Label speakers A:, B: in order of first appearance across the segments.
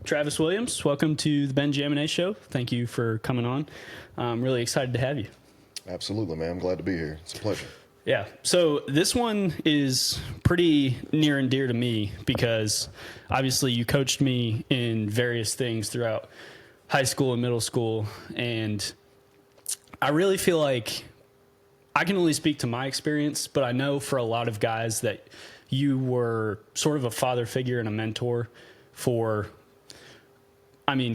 A: Travis Williams, welcome to the Ben Jaminet Show. Thank you for coming on. I'm really excited to have you.
B: Absolutely, man. I'm glad to be here. It's a pleasure.
A: Yeah. So this one is pretty near and dear to me because obviously you coached me in various things throughout high school and middle school. And I really feel like I can only speak to my experience, but I know for a lot of guys that you were sort of a father figure and a mentor for,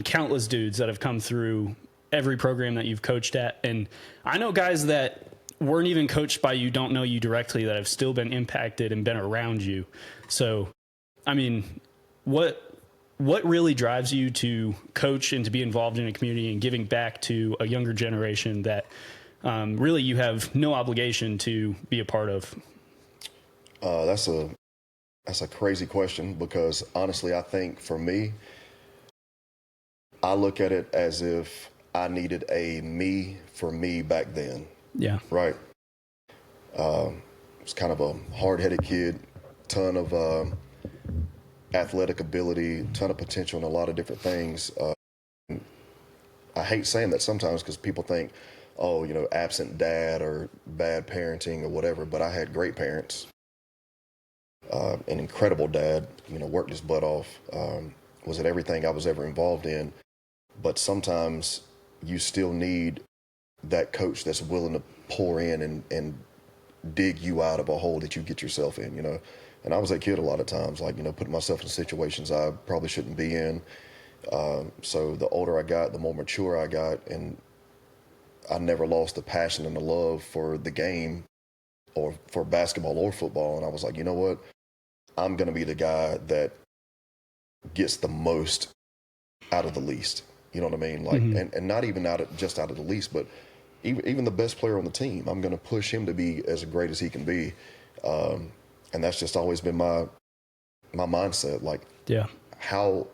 A: countless dudes that have come through every program that you've coached at. And I know guys that weren't even coached by you, don't know you directly, that have still been impacted and been around you. So, what really drives you to coach and to be involved in a community and giving back to a younger generation that really you have no obligation to be a part of?
B: That's a crazy question because honestly, I think for me, I look at it as if I needed a me for me back then.
A: Yeah.
B: Right. Was kind of a hard-headed kid, ton of athletic ability, ton of potential in a lot of different things. I hate saying that sometimes because people think, oh, absent dad or bad parenting or whatever, but I had great parents. An incredible dad, worked his butt off, was at everything I was ever involved in. But sometimes you still need that coach that's willing to pour in and dig you out of a hole that you get yourself in, And I was that kid a lot of times, putting myself in situations I probably shouldn't be in. So the older I got, the more mature I got, and I never lost the passion and the love for the game or for basketball or football. And I was like, you know what? I'm going to be the guy that gets the most out of the least. You know what I mean? And not even just out of the least, but even the best player on the team, I'm going to push him to be as great as he can be. And that's just always been my mindset. How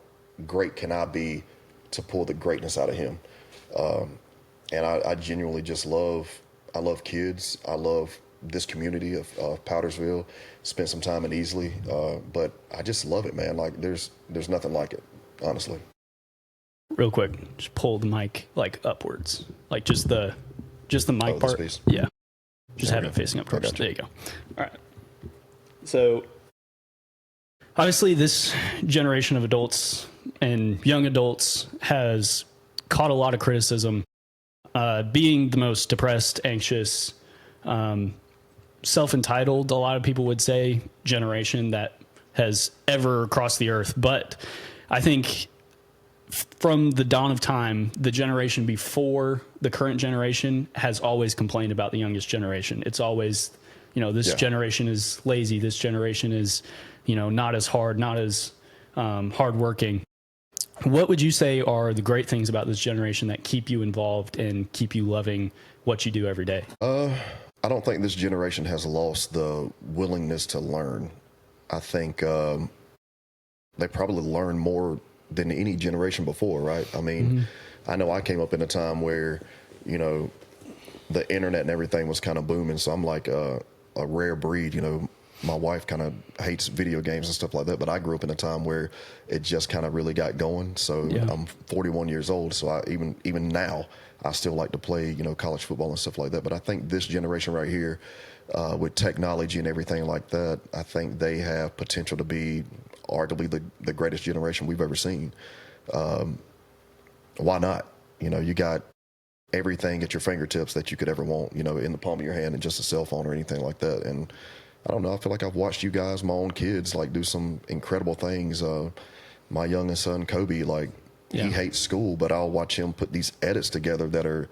B: great can I be to pull the greatness out of him? And I genuinely just love kids. I love this community of Powdersville. Spent some time in Easley, but I just love it, man. There's nothing like it, honestly.
A: Real quick, just pull the mic upwards, just the mic part.
B: Piece.
A: Yeah, just have it facing up towards. There you go. All right. So obviously, this generation of adults and young adults has caught a lot of criticism, being the most depressed, anxious, self-entitled, a lot of people would say, generation that has ever crossed the earth. But I think from the dawn of time, the generation before the current generation has always complained about the youngest generation. It's always, this generation is lazy. This generation is, not as hard, not as hardworking. What would you say are the great things about this generation that keep you involved and keep you loving what you do every day?
B: I don't think this generation has lost the willingness to learn. I think they probably learn more than any generation before, right? I know I came up in a time where, the internet and everything was kind of booming, so I'm like a rare breed, My wife kind of hates video games and stuff like that, but I grew up in a time where it just kind of really got going. So I'm 41 years old, so even now, I still like to play, college football and stuff like that. But I think this generation right here, with technology and everything like that, I think they have potential to be arguably the greatest generation we've ever seen. Why not? You got everything at your fingertips that you could ever want, in the palm of your hand and just a cell phone or anything like that. And I don't know, I feel like I've watched you guys, my own kids, do some incredible things. My youngest son, Kobe, he hates school, but I'll watch him put these edits together that are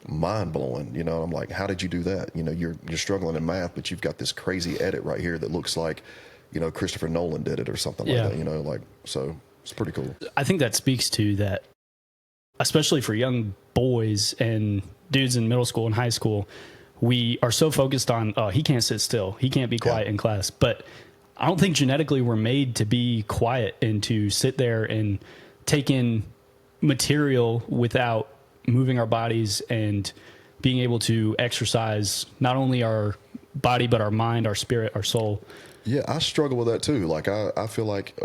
B: mind-blowing. I'm like, how did you do that? You're struggling in math, but you've got this crazy edit right here that looks like, Christopher Nolan did it or something like that, so it's pretty cool.
A: I think that speaks to that, especially for young boys and dudes in middle school and high school. We are so focused on, he can't sit still, he can't be quiet in class. But I don't think genetically we're made to be quiet and to sit there and take in material without moving our bodies and being able to exercise not only our body, but our mind, our spirit, our soul.
B: Yeah, I struggle with that too. I feel like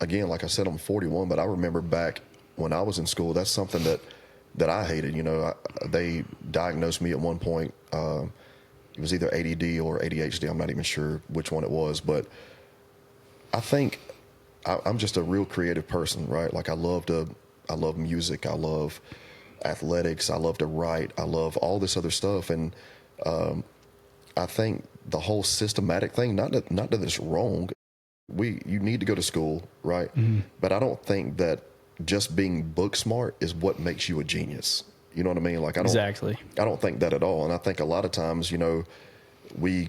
B: again, like I said, I'm 41, but I remember back when I was in school, that's something that I hated. You know, they diagnosed me at one point. It was either ADD or ADHD. I'm not even sure which one it was, but I think I'm just a real creative person, right? Like I love music. I love athletics. I love to write. I love all this other stuff. And I think the whole systematic thing, not that it's wrong. You need to go to school, right?
A: Mm-hmm.
B: But I don't think that just being book smart is what makes you a genius. You know what I mean? Like
A: Exactly.
B: I don't think that at all. And I think a lot of times, you know,
A: Or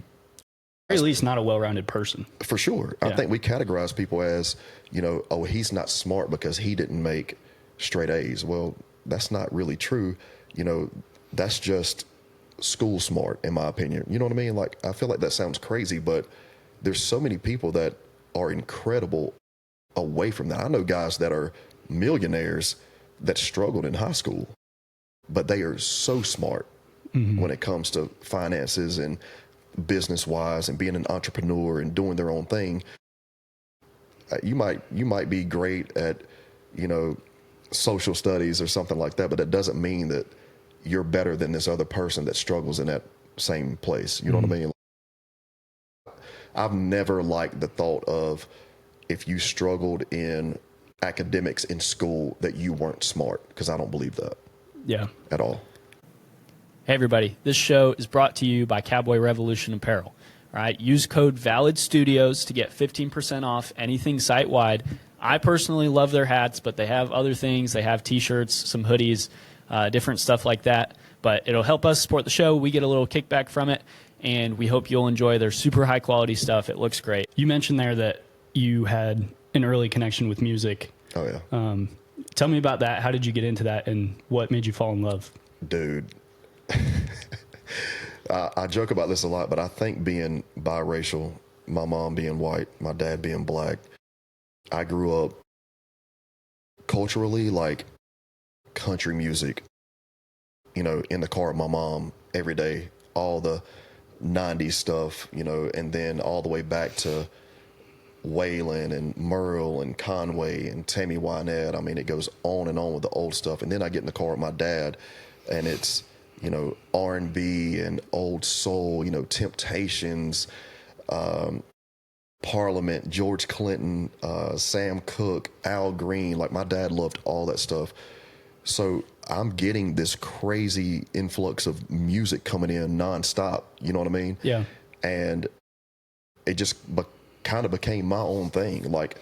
A: at least not a well-rounded person.
B: for sure.
A: Yeah.
B: I think we categorize people as, you know, oh, he's not smart because he didn't make straight A's. Well, that's not really true. You know, that's just school smart, in my opinion. You know what I mean? Like, I feel like that sounds crazy, but there's so many people that are incredible away from that. I know guys that are millionaires that struggled in high school, but they are so smart when it comes to finances and business wise and being an entrepreneur and doing their own thing. You might be great at, you know, social studies or something like that, but that doesn't mean that you're better than this other person that struggles in that same place. You know what I mean? I've never liked the thought of if you struggled in academics in school that you weren't smart, because I don't believe that
A: Yeah.
B: at all.
A: Hey, everybody. This show is brought to you by Cowboy Revolution Apparel. All right. Use code VALIDSTUDIOS to get 15% off anything site-wide. I personally love their hats, but they have other things. They have T-shirts, some hoodies, different stuff like that. But it'll help us support the show. We get a little kickback from it, and we hope you'll enjoy their super high-quality stuff. It looks great. You mentioned there that you had an early connection with music.
B: Oh, yeah.
A: Tell me about that. How did you get into that, and what made you fall in love?
B: Dude. I joke about this a lot, but I think being biracial, my mom being white, my dad being black, I grew up culturally like country music, you know, in the car with my mom every day, all the 90s stuff, you know, and then all the way back to Waylon and Merle and Conway and Tammy Wynette. I mean, it goes on and on with the old stuff. And then I get in the car with my dad and it's, you know, R&B and old soul, you know, Temptations, Parliament, George Clinton, Sam Cooke, Al Green. Like my dad loved all that stuff. So I'm getting this crazy influx of music coming in nonstop. You know what I mean?
A: Yeah.
B: And it just kind of became my own thing. Like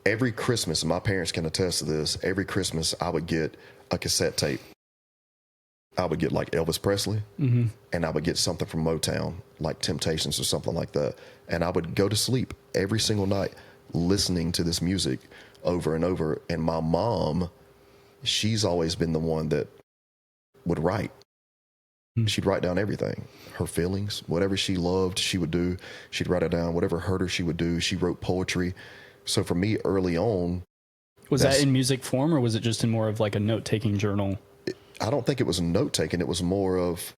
B: every Christmas, and my parents can attest to this, every Christmas I would get a cassette tape. I would get like Elvis Presley, and I would get something from Motown, like Temptations or something like that. And I would go to sleep every single night listening to this music over and over. And my mom, she's always been the one that would write. She'd write down everything, her feelings, whatever she loved, she would do. She'd write it down. Whatever hurt her, she would do. She wrote poetry. So for me early on,
A: Was that in music form, or was it just in more of like a note-taking journal?
B: I don't think it was note taking. It was more of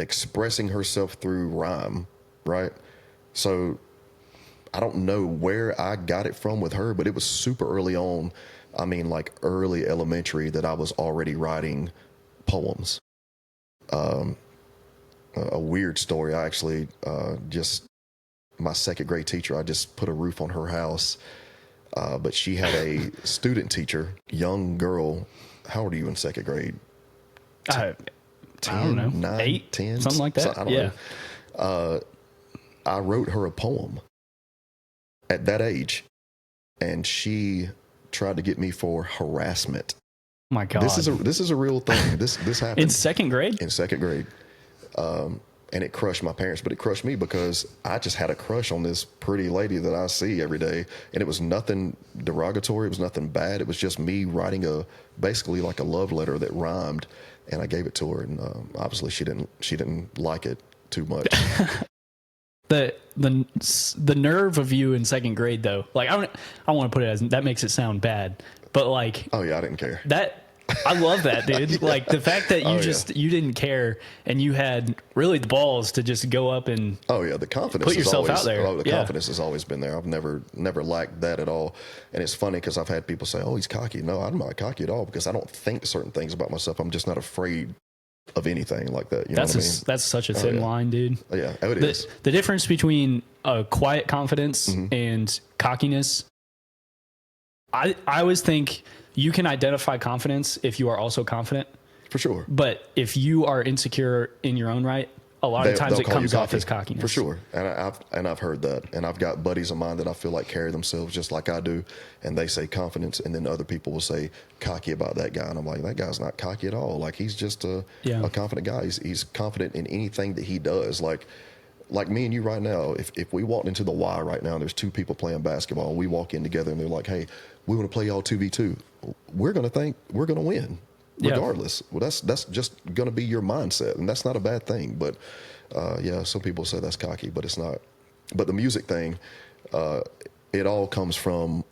B: expressing herself through rhyme, right? So I don't know where I got it from with her, but it was super early on. I mean, like early elementary that I was already writing poems. A weird story. I actually just, my second grade teacher, I just put a roof on her house. But she had a student teacher, young girl. How old are you in second grade?
A: I don't know.
B: 9,
A: 8,
B: 10,
A: something like that.
B: So, I don't know. I wrote her a poem at that age, and she tried to get me for harassment.
A: Oh my God.
B: This is a real thing. This happened
A: in second grade?
B: in second grade. And it crushed my parents, but it crushed me because I just had a crush on this pretty lady that I see every day. And it was nothing derogatory. It was nothing bad. It was just me writing basically like a love letter that rhymed. And I gave it to her. And obviously she didn't like it too much.
A: The nerve of you in second grade though, like I want to put it as, that makes it sound bad, but like,
B: Oh yeah, I didn't care.
A: that I love that, dude.
B: Yeah.
A: Like the fact that you
B: Yeah.
A: you didn't care and you had really the balls to just go up and
B: Oh yeah, the confidence
A: put
B: is
A: yourself
B: always
A: out there.
B: oh, the
A: Yeah.
B: confidence has always been there. I've never lacked that at all. And it's funny because I've had people say, "Oh, he's cocky." No, I'm not cocky at all because I don't think certain things about myself. I'm just not afraid of anything like that. You know what I mean?
A: That's such a thin
B: yeah.
A: line, dude.
B: Oh, yeah, it is.
A: The difference between a quiet confidence and cockiness, I always think you can identify confidence if you are also confident.
B: For sure.
A: But if you are insecure in your own right, a lot of times it comes off as cockiness.
B: For sure. And I've heard that. And I've got buddies of mine that I feel like carry themselves just like I do. And they say confidence. And then other people will say cocky about that guy. And I'm like, that guy's not cocky at all. Like, he's just a confident guy. He's confident in anything that he does. Like me and you right now, if we walked into the Y right now and there's two people playing basketball and we walk in together and they're like, hey, we want to play y'all 2v2. We're going to think we're going to win. Regardless. Well, that's just going to be your mindset, and that's not a bad thing. But some people say that's cocky, but it's not. But the music thing, it all comes from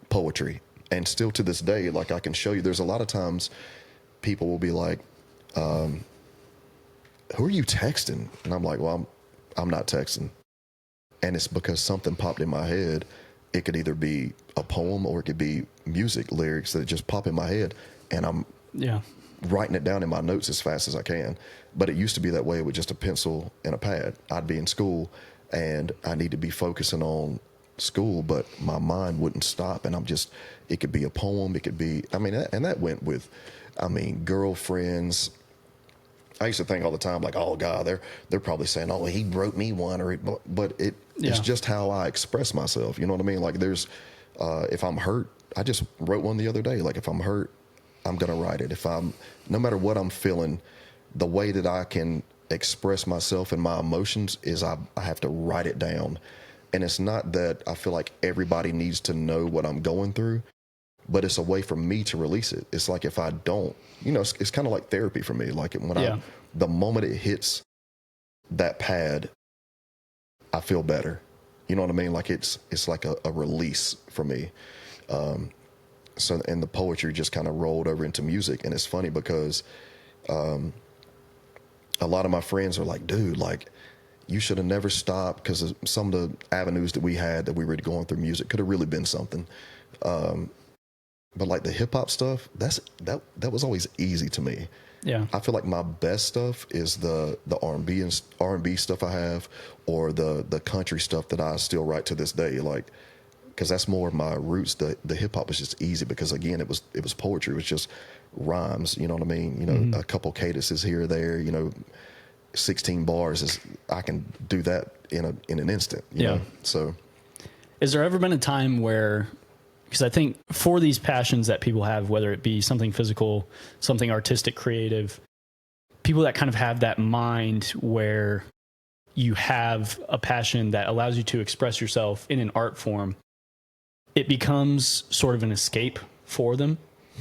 B: poetry, and still to this day, like I can show you. There's a lot of times people will be like, "Who are you texting?" And I'm like, "Well, I'm not texting," and it's because something popped in my head. It could either be a poem or it could be music lyrics that just pop in my head, and I'm writing it down in my notes as fast as I can. But it used to be that way with just a pencil and a pad. I'd be in school and I need to be focusing on school, but my mind wouldn't stop. And it could be a poem. It could be, and that went with, girlfriends. I used to think all the time, like, oh God, they're probably saying, oh, he wrote me one, but it's just how I express myself. You know what I mean? Like if I'm hurt, I just wrote one the other day. Like if I'm hurt, I'm going to write it. No matter what I'm feeling, the way that I can express myself and my emotions is I have to write it down. And it's not that I feel like everybody needs to know what I'm going through, but it's a way for me to release it. It's like if I don't, it's kind of like therapy for me. Like the moment it hits that pad, I feel better. You know what I mean? Like it's like a release for me. And the poetry just kind of rolled over into music. And it's funny because a lot of my friends are like, dude, like you should have never stopped, because some of the avenues that we had that we were going through music could have really been something. But like the hip hop stuff, that was always easy to me.
A: Yeah.
B: I feel like my best stuff is the R&B stuff I have, or the country stuff that I still write to this day. Like, because that's more of my roots. The hip hop is just easy because, again, it was poetry. It was just rhymes. You know what I mean? A couple cadences here or there. 16 bars I can do that in an instant. You know? So,
A: is there ever been a time where? Because I think for these passions that people have, whether it be something physical, something artistic, creative, people that kind of have that mind where you have a passion that allows you to express yourself in an art form, it becomes sort of an escape for them.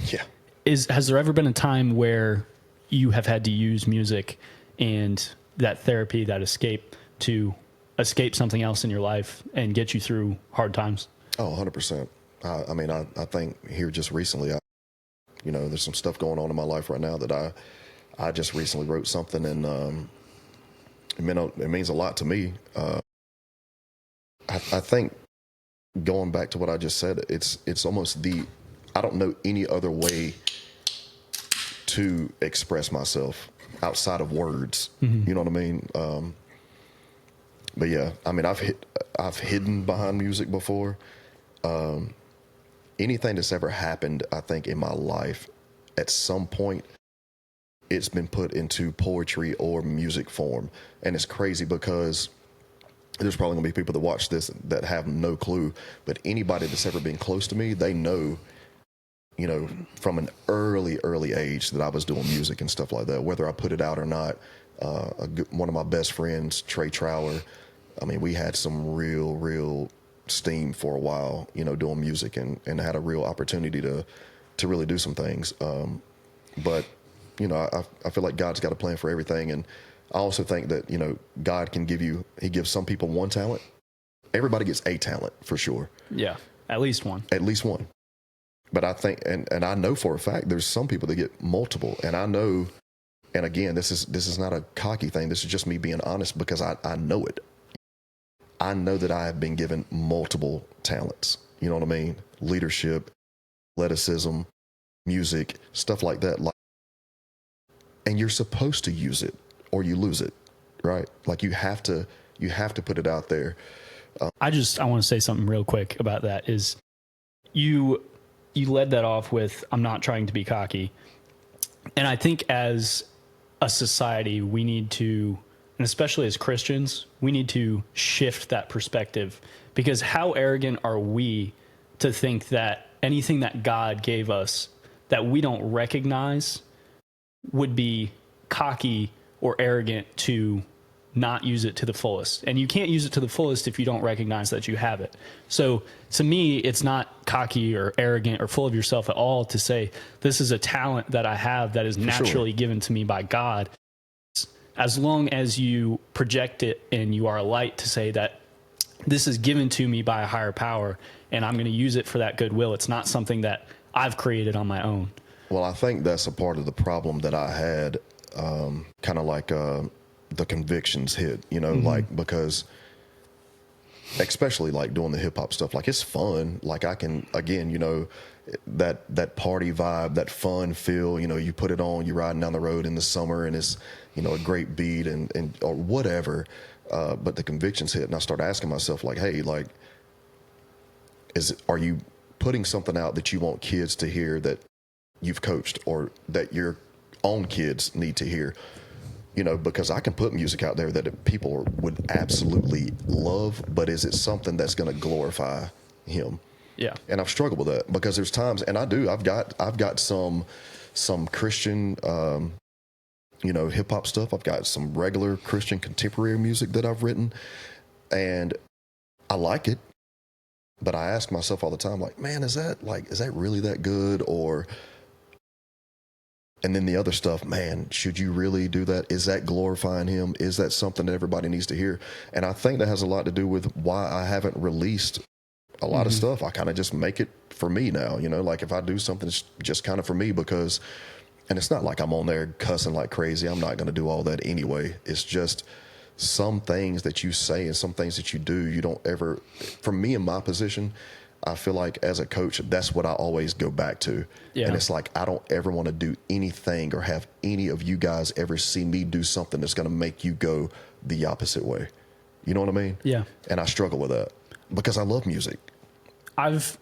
B: Yeah.
A: Has there ever been a time where you have had to use music and that therapy, that escape, to escape something else in your life and get you through hard times?
B: Oh, 100%. I think here just recently, there's some stuff going on in my life right now that I just recently wrote something, and it means a lot to me. I think, going back to what I just said, it's almost I don't know any other way to express myself outside of words. Mm-hmm. You know what I mean? But yeah, I've hidden behind music before. Anything that's ever happened, I think, in my life, at some point, it's been put into poetry or music form. And it's crazy because there's probably gonna be people that watch this that have no clue, but anybody that's ever been close to me, they know, from an early age that I was doing music and stuff like that, whether I put it out or not. One of my best friends, Trey Trower, we had some real steam for a while, doing music, and had a real opportunity to really do some things. But I feel like God's got a plan for everything. And I also think that, God He gives some people one talent. Everybody gets a talent for sure.
A: Yeah. At least one.
B: At least one. But I think, and I know for a fact, there's some people that get multiple, and I know, and again, this is not a cocky thing. This is just me being honest because I know it. I know that I have been given multiple talents. You know what I mean? Leadership, athleticism, music, stuff like that. Like, and you're supposed to use it or you lose it, right? Like you have to put it out there.
A: I want to say something real quick about that is you led that off with, I'm not trying to be cocky. And I think as a society, we need to, and especially as Christians, we need to shift that perspective, because how arrogant are we to think that anything that God gave us that we don't recognize would be cocky or arrogant to not use it to the fullest. And you can't use it to the fullest if you don't recognize that you have it. So to me, it's not cocky or arrogant or full of yourself at all to say, this is a talent that I have that is naturally given to me by God. As long as you project it and you are a light to say that this is given to me by a higher power and I'm going to use it for that goodwill. It's not something that I've created on my own.
B: Well, I think that's a part of the problem that I had, kind of like the convictions hit, you know, like, because especially like doing the hip hop stuff, like it's fun. Like I can, again, you know, that party vibe, that fun feel, you know, you put it on, you're riding down the road in the summer and it's, you know, a great beat and or whatever. But the convictions hit and I started asking myself like, hey, like, are you putting something out that you want kids to hear that you've coached or that your own kids need to hear? You know, because I can put music out there that people would absolutely love, but is it something that's going to glorify him?
A: Yeah.
B: And I've struggled with that because there's times, and I've got some Christian, you know, hip hop stuff. I've got some regular Christian contemporary music that I've written and I like it, but I ask myself all the time, like, man, is that really that good? And then the other stuff, man, should you really do that? Is that glorifying him? Is that something that everybody needs to hear? And I think that has a lot to do with why I haven't released a lot of stuff. I kind of just make it for me now, you know, like if I do something, it's just kind of for me because, and it's not like I'm on there cussing like crazy. I'm not going to do all that anyway. It's just some things that you say and some things that you do, you don't ever, for me in my position, I feel like as a coach, that's what I always go back to. Yeah. And it's like, I don't ever want to do anything or have any of you guys ever see me do something that's going to make you go the opposite way. You know what I mean?
A: Yeah.
B: And I struggle with that because I love music.
A: I've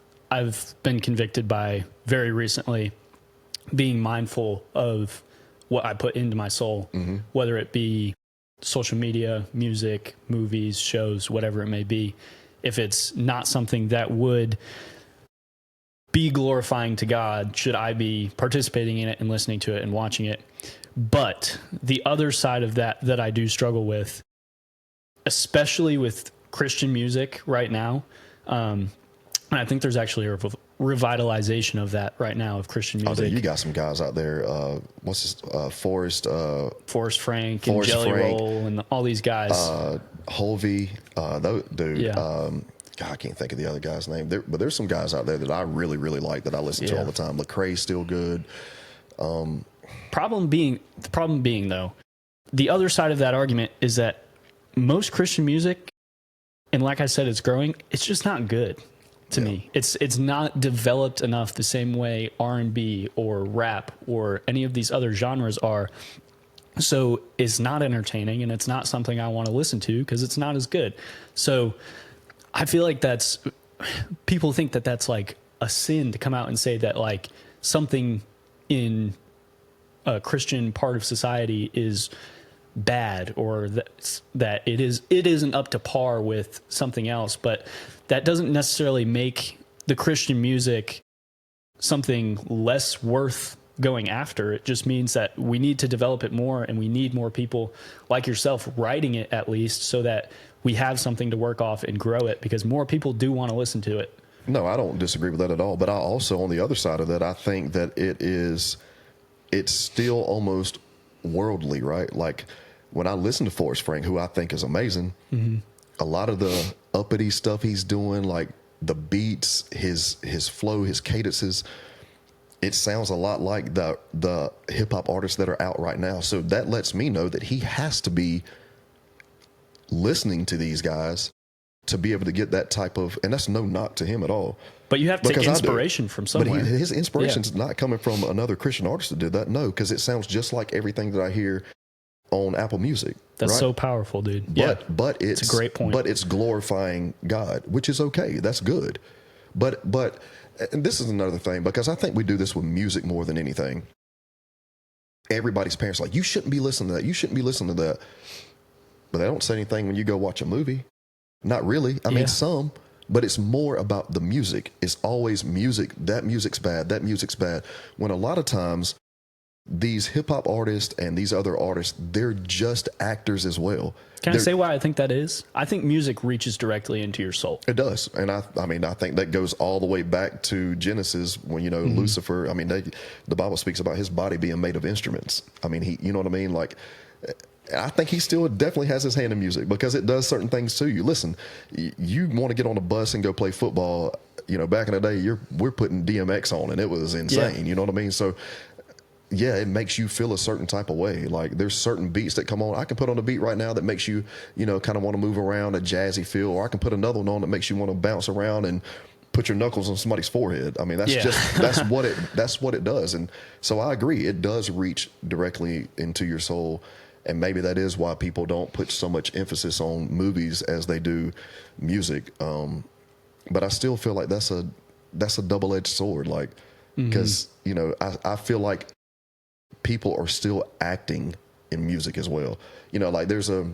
A: been convicted by very recently being mindful of what I put into my soul, whether it be social media, music, movies, shows, whatever it may be. If it's not something that would be glorifying to God, should I be participating in it and listening to it and watching it? But the other side of that I do struggle with, especially with Christian music right now, and I think there's actually a revitalization of that right now of Christian music.
B: Oh, you got some guys out there. What's this? Forrest
A: Frank and Jelly Roll and all these guys.
B: Holvey, dude.
A: Yeah.
B: God, I can't think of the other guy's name. But there's some guys out there that I really, really like that I listen to all the time. Lecrae's still good.
A: The problem being though, the other side of that argument is that most Christian music, and like I said, it's growing. It's just not good. To me, it's not developed enough the same way R&B or rap or any of these other genres are. So it's not entertaining and it's not something I want to listen to because it's not as good. So I feel like people think that that's like a sin to come out and say that like something in a Christian part of society is bad or that it isn't up to par with something else, but that doesn't necessarily make the Christian music something less worth going after. It just means that we need to develop it more and we need more people like yourself writing it at least so that we have something to work off and grow it because more people do want to listen to it.
B: No, I don't disagree with that at all. But I also, on the other side of that, I think that it's still almost worldly, right? Like when I listen to Forrest Frank, who I think is amazing, a lot of the uppity stuff he's doing, like the beats, his flow, his cadences, it sounds a lot like the hip hop artists that are out right now. So that lets me know that he has to be listening to these guys to be able to get that type of, and that's no knock to him at all.
A: But you have to
B: Because
A: take
B: I do.
A: inspiration from somewhere.
B: But his inspiration's not coming from another Christian artist that did that. No, because it sounds just like everything that I hear on Apple Music.
A: That's
B: right?
A: so powerful, dude.
B: But it's
A: a great point.
B: But it's glorifying God, which is okay. That's good. But and this is another thing, because I think we do this with music more than anything. Everybody's parents are like, you shouldn't be listening to that. You shouldn't be listening to that. But they don't say anything when you go watch a movie. Not really. I mean, some, but it's more about the music. It's always music. That music's bad. That music's bad. When a lot of times these hip hop artists and these other artists, they're just actors as well.
A: Can I say why I think that is? I think music reaches directly into your soul.
B: It does. And I mean, I think that goes all the way back to Genesis when, Lucifer, I mean, the Bible speaks about his body being made of instruments. I mean, you know what I mean? Like, I think he still definitely has his hand in music because it does certain things to you. Listen, you want to get on a bus and go play football. Back in the day, we're putting DMX on and it was insane. Yeah. You know what I mean? So yeah, it makes you feel a certain type of way. Like there's certain beats that come on. I can put on a beat right now that makes you, kind of want to move around, a jazzy feel, or I can put another one on that makes you want to bounce around and put your knuckles on somebody's forehead. I mean, that's what it does. And so I agree. It does reach directly into your soul. And maybe that is why people don't put so much emphasis on movies as they do music. But I still feel like that's a double-edged sword. Like, because, I feel like people are still acting in music as well. Like there's a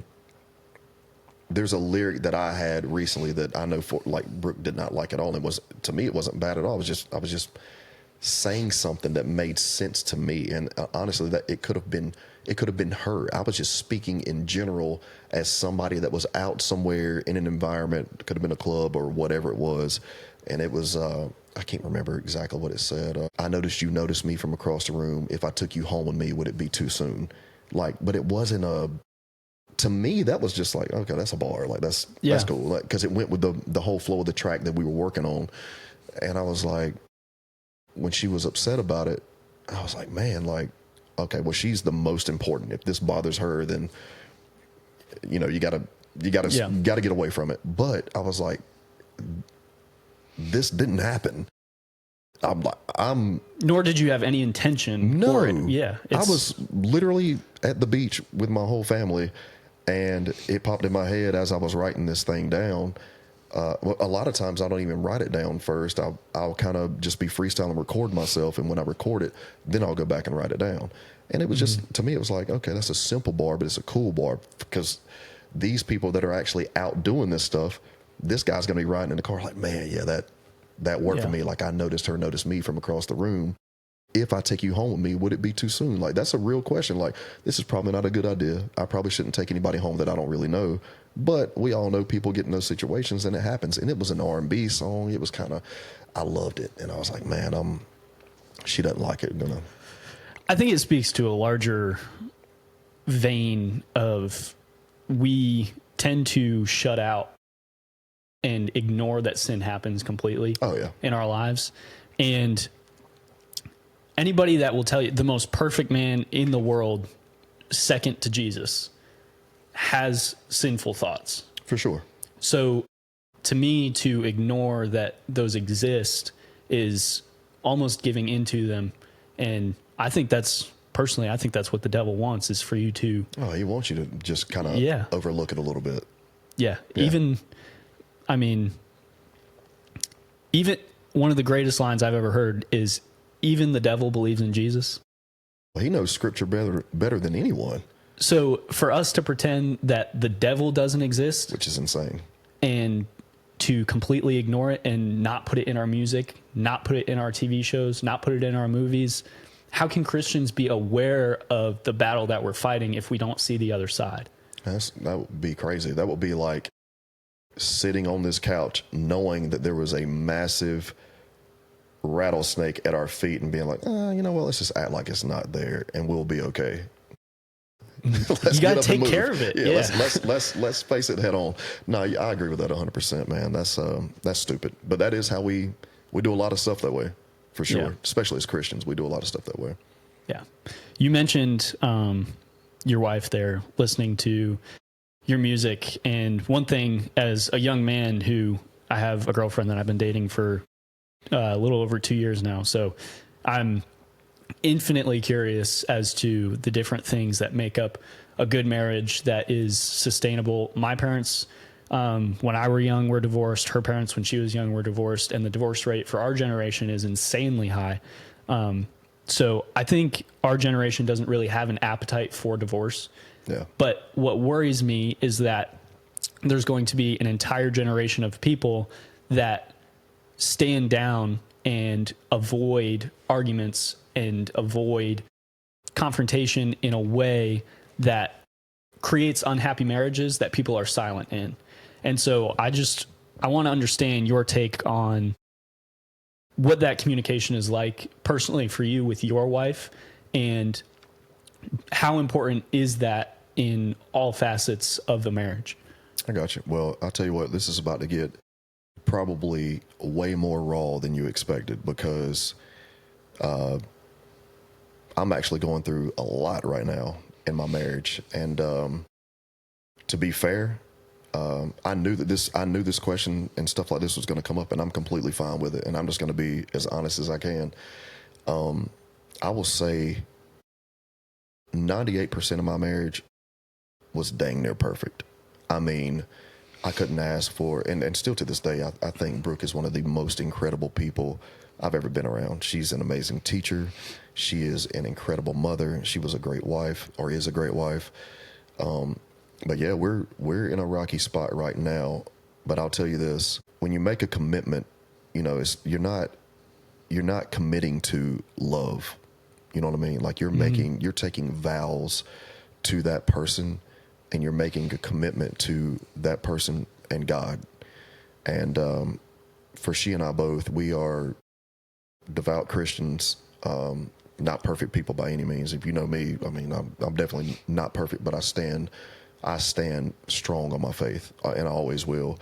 B: lyric that I had recently that I know Brooke did not like at all. And to me, it wasn't bad at all. I was just saying something that made sense to me. And honestly, that it could have been her. I was just speaking in general as somebody that was out somewhere in an environment. It could have been a club or whatever it was. And it was, I can't remember exactly what it said. I noticed you noticed me from across the room. If I took you home with me, would it be too soon? But it wasn't to me, that was just like, okay, that's a bar. Like that's cool. Cause it went with the whole flow of the track that we were working on. And I was like, when she was upset about it, I was like, man, okay, well, she's the most important. If this bothers her, then, you gotta get away from it. But I was like, this didn't happen.
A: Nor did you have any intention for it. Yeah.
B: I was literally at the beach with my whole family, and it popped in my head as I was writing this thing down. A lot of times I don't even write it down first. I'll kind of just be freestyle and record myself. And when I record it, then I'll go back and write it down. And it was just, to me, it was like, okay, that's a simple bar, but it's a cool bar because these people that are actually out doing this stuff, this guy's going to be riding in the car like, man, yeah, that worked for me. Like I noticed her notice me from across the room. If I take you home with me, would it be too soon? Like, that's a real question. Like, this is probably not a good idea. I probably shouldn't take anybody home that I don't really know. But we all know people get in those situations and it happens. And it was an R&B song. It was I loved it. And I was like, man, she doesn't like it.
A: I think it speaks to a larger vein of we tend to shut out and ignore that sin happens completely in our lives. And anybody that will tell you the most perfect man in the world, second to Jesus, has sinful thoughts.
B: For sure. So
A: to me, to ignore that those exist is almost giving into them. And I think that's what the devil wants, is for you to...
B: Oh, he wants you to just kind of overlook it a little bit.
A: Yeah. Even one of the greatest lines I've ever heard is, even the devil believes in Jesus.
B: Well, he knows scripture better than anyone.
A: So for us to pretend that the devil doesn't exist,
B: which is insane,
A: and to completely ignore it and not put it in our music, not put it in our TV shows, not put it in our movies, how can Christians be aware of the battle that we're fighting if we don't see the other side?
B: That would be crazy. That would be like sitting on this couch knowing that there was a massive rattlesnake at our feet and being like, let's just act like it's not there and we'll be okay. Let's
A: You got
B: get
A: to
B: up and
A: take
B: move.
A: care of it.
B: Yeah,
A: Yeah.
B: let's face it head on. No, I agree with that 100%, man. That's stupid. But that is how we do a lot of stuff that way, for sure.
A: Yeah.
B: Especially as Christians, we do a lot of stuff that way.
A: Yeah. You mentioned your wife there listening to your music. And one thing, as a young man who I have a girlfriend that I've been dating for a little over 2 years now. So I'm infinitely curious as to the different things that make up a good marriage that is sustainable. My parents, when I were young, were divorced. Her parents, when she was young, were divorced. And the divorce rate for our generation is insanely high. So I think our generation doesn't really have an appetite for divorce.
B: Yeah.
A: But what worries me is that there's going to be an entire generation of people that stand down and avoid arguments and avoid confrontation in a way that creates unhappy marriages that people are silent in. And so I want to understand your take on what that communication is like personally for you with your wife, and how important is that in all facets of the marriage?
B: I got you. Well, I'll tell you what, this is about to get probably way more raw than you expected, because I'm actually going through a lot right now in my marriage. And to be fair, I knew this question and stuff like this was going to come up, and I'm completely fine with it. And I'm just going to be as honest as I can. I will say 98% of my marriage was dang near perfect. I mean, I couldn't ask for, and still to this day, I think Brooke is one of the most incredible people I've ever been around. She's an amazing teacher. She is an incredible mother. She was a great wife, or is a great wife. But yeah, we're in a rocky spot right now. But I'll tell you this: when you make a commitment, you're not committing to love. You know what I mean? Like you're taking vows to that person, and you're making a commitment to that person and God. And for she and I both, we are devout Christians, not perfect people by any means. If you know me, I mean, I'm definitely not perfect, but I stand strong on my faith, and I always will.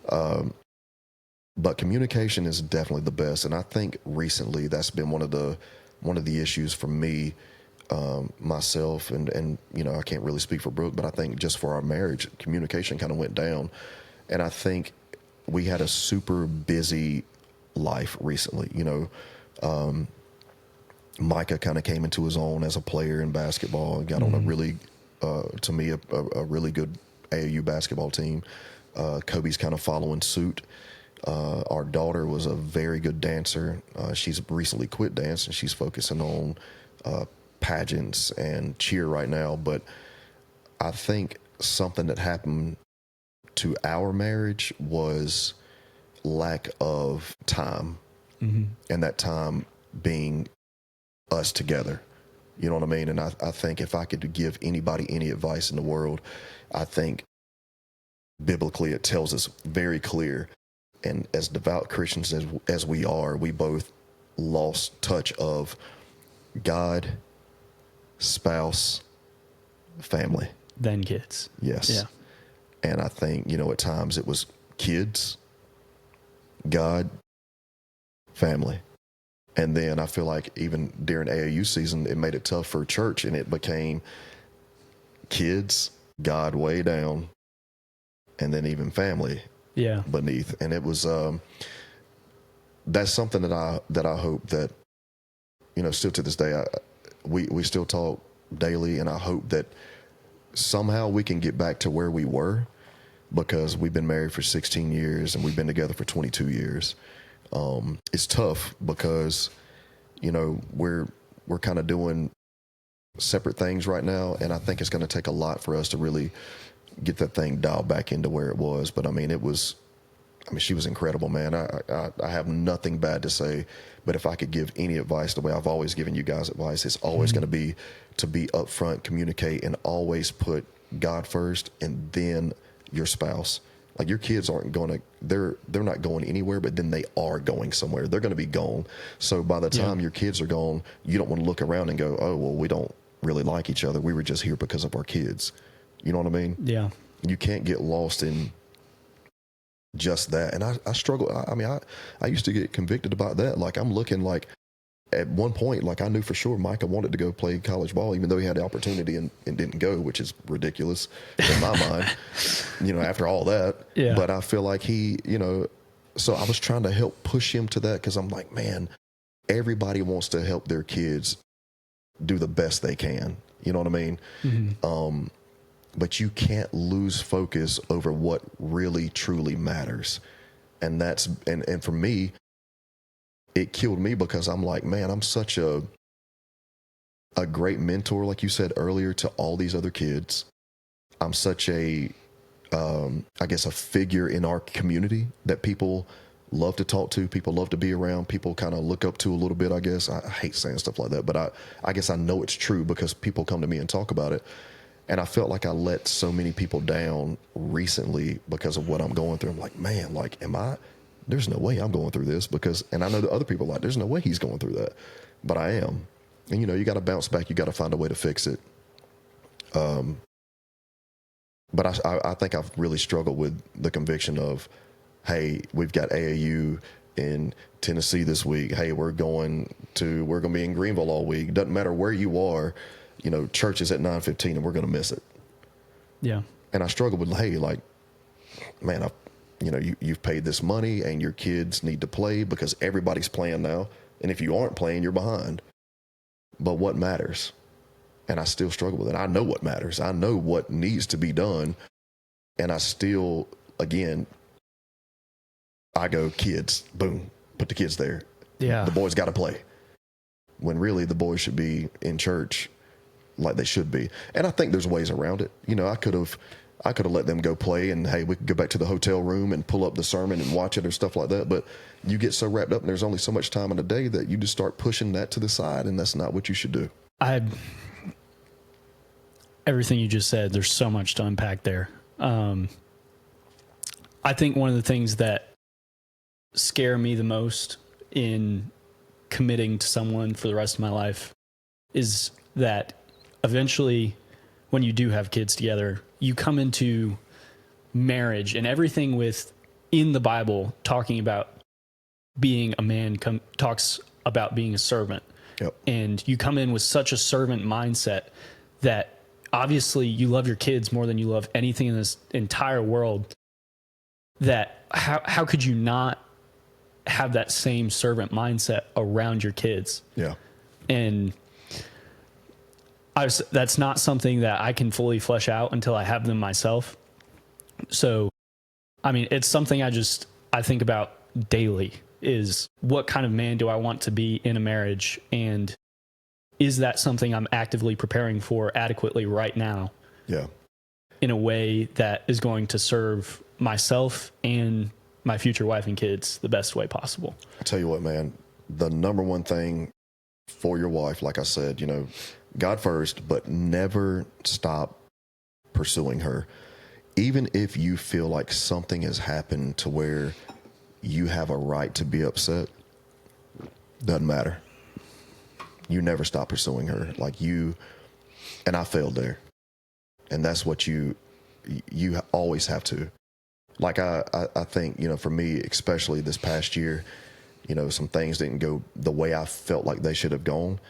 B: But communication is definitely the best, and I think recently that's been one of the issues for me, myself, and I can't really speak for Brooke, but I think just for our marriage, communication kind of went down, and I think we had a super busy life recently. Micah kind of came into his own as a player in basketball and got on a really, to me, a really good AAU basketball team. Kobe's kind of following suit. Our daughter was a very good dancer. She's recently quit dance, and she's focusing on pageants and cheer right now. But I think something that happened to our marriage was lack of time, and that time being us together. You know what I mean? And I think if I could give anybody any advice in the world, I think biblically it tells us very clear. And as devout Christians as we are, we both lost touch of God, spouse, family.
A: Then kids.
B: Yes.
A: Yeah.
B: And I think, at times it was kids, God, family. And then I feel like even during AAU season, it made it tough for church, and it became kids, God way down, and then even family beneath. And it was, that's something that I hope that, still to this day, we still talk daily, and I hope that somehow we can get back to where we were, because we've been married for 16 years and we've been together for 22 years. It's tough because, we're kind of doing separate things right now. And I think it's going to take a lot for us to really get that thing dialed back into where it was. But I mean, she was incredible, man. I have nothing bad to say, but if I could give any advice, the way I've always given you guys advice, it's always going to be upfront, communicate, and always put God first, and then your spouse. Like, your kids aren't going to, they're not going anywhere, but then they are going somewhere. They're going to be gone. So by the time your kids are gone, you don't want to look around and go, oh, well, we don't really like each other. We were just here because of our kids. You know what I mean?
A: Yeah.
B: You can't get lost in just that. And I struggle. I mean, I used to get convicted about that. Like, I'm looking like, at one point, like, I knew for sure Micah wanted to go play college ball, even though he had the opportunity and didn't go, which is ridiculous in my mind, you know, after all that.
A: Yeah.
B: But I feel like he, you know, so I was trying to help push him to that, because I'm like, man, everybody wants to help their kids do the best they can. You know what I mean? Mm-hmm. But you can't lose focus over what really, truly matters. And that's, and for me, it killed me, because I'm like, man, I'm such a great mentor, like you said earlier, to all these other kids. I'm such a, I guess, a figure in our community that people love to talk to, people love to be around, people kind of look up to a little bit, I guess. I hate saying stuff like that, but I guess I know it's true because people come to me and talk about it. And I felt like I let so many people down recently because of what I'm going through. I'm like, man, like, there's no way I'm going through this, because, and I know the other people are like, there's no way he's going through that, but I am. And, you know, you got to bounce back. You got to find a way to fix it. But I think I've really struggled with the conviction of, hey, we've got AAU in Tennessee this week. Hey, we're going to be in Greenville all week. Doesn't matter where you are, you know, church is at 9:15 and we're going to miss it.
A: Yeah.
B: And I struggle with, hey, like, man, you know, you've paid this money and your kids need to play because everybody's playing now. And if you aren't playing, you're behind. But what matters? And I still struggle with it. I know what matters. I know what needs to be done. And I still, again, I go, kids, boom, put the kids there.
A: Yeah.
B: The boys got to play. When really the boys should be in church like they should be. And I think there's ways around it. You know, I could have let them go play, and hey, we could go back to the hotel room and pull up the sermon and watch it or stuff like that. But you get so wrapped up and there's only so much time in a day that you just start pushing that to the side, and that's not what you should do.
A: Everything you just said, there's so much to unpack there. I think one of the things that scare me the most in committing to someone for the rest of my life is that eventually, when you do have kids together, you come into marriage and everything in the Bible talking about being a man talks about being a servant.
B: Yep.
A: And you come in with such a servant mindset that obviously you love your kids more than you love anything in this entire world. That how could you not have that same servant mindset around your kids?
B: Yeah.
A: And that's not something that I can fully flesh out until I have them myself. So, I mean, it's something I think about daily, is what kind of man do I want to be in a marriage? And is that something I'm actively preparing for adequately right now?
B: Yeah.
A: In a way that is going to serve myself and my future wife and kids the best way possible.
B: I tell you what, man, the number one thing for your wife, like I said, you know, God first, but never stop pursuing her. Even if you feel like something has happened to where you have a right to be upset, doesn't matter. You never stop pursuing her. Like, and I failed there. And that's what you always have to. Like, I think, you know, for me, especially this past year, you know, some things didn't go the way I felt like they should have gone.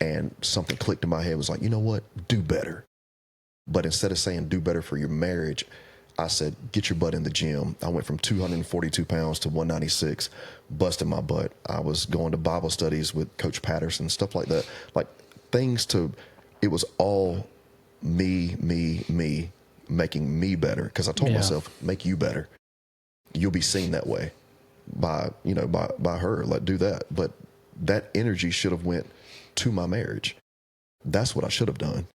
B: And something clicked in my head, was like, you know what? Do better. But instead of saying do better for your marriage, I said, get your butt in the gym. I went from 242 pounds to 196, busting my butt. I was going to Bible studies with Coach Patterson, stuff like that. Like, it was all me, making me better. Because I told myself, make you better. You'll be seen that way by her. Like, do that. But that energy should have went to my marriage. That's what I should have done.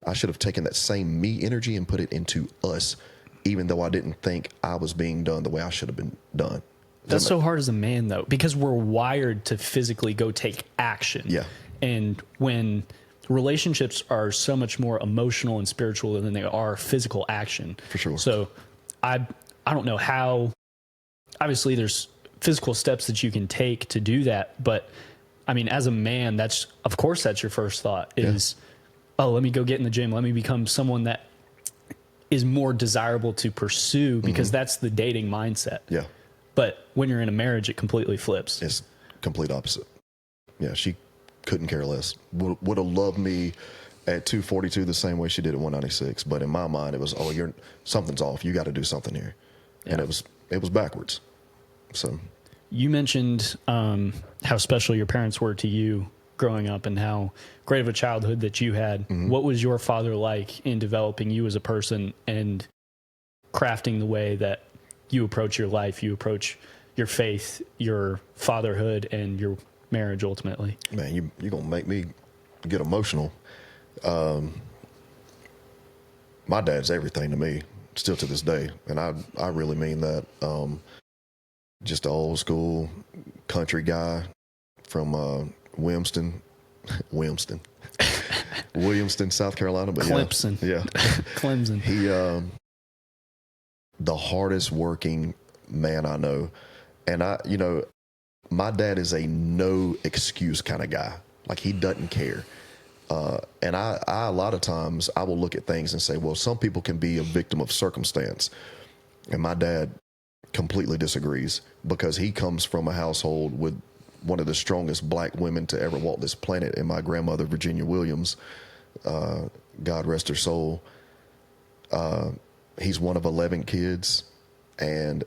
B: I should have taken that same me energy and put it into us, even though I didn't think I was being done the way I should have been done.
A: That's so hard as a man, though, because we're wired to physically go take action.
B: Yeah.
A: And when relationships are so much more emotional and spiritual than they are physical action. For
B: sure.
A: So I don't know how, obviously there's physical steps that you can take to do that. But I mean, as a man, that's your first thought is, oh, let me go get in the gym. Let me become someone that is more desirable to pursue, because that's the dating mindset.
B: Yeah.
A: But when you're in a marriage, it completely flips.
B: It's complete opposite. Yeah, she couldn't care less. Would have loved me at 242 the same way she did at 196. But in my mind, it was, oh, something's off. You got to do something here. Yeah. And it was backwards. So
A: you mentioned how special your parents were to you growing up and how great of a childhood that you had. What was your father like in developing you as a person and crafting the way that you approach your life, you approach your faith, your fatherhood, and your marriage ultimately?
B: Man, you're going to make me get emotional. My dad's everything to me, still to this day. And I really mean that. Just an old school country guy from Williamston, South Carolina. But
A: Clemson.
B: Yeah.
A: Clemson.
B: He, the hardest working man I know. And my dad is a no excuse kind of guy. Like, he doesn't care. And I a lot of times I will look at things and say, well, some people can be a victim of circumstance. And my dad completely disagrees, because he comes from a household with one of the strongest black women to ever walk this planet, and my grandmother, Virginia Williams, God rest her soul. He's one of 11 kids, and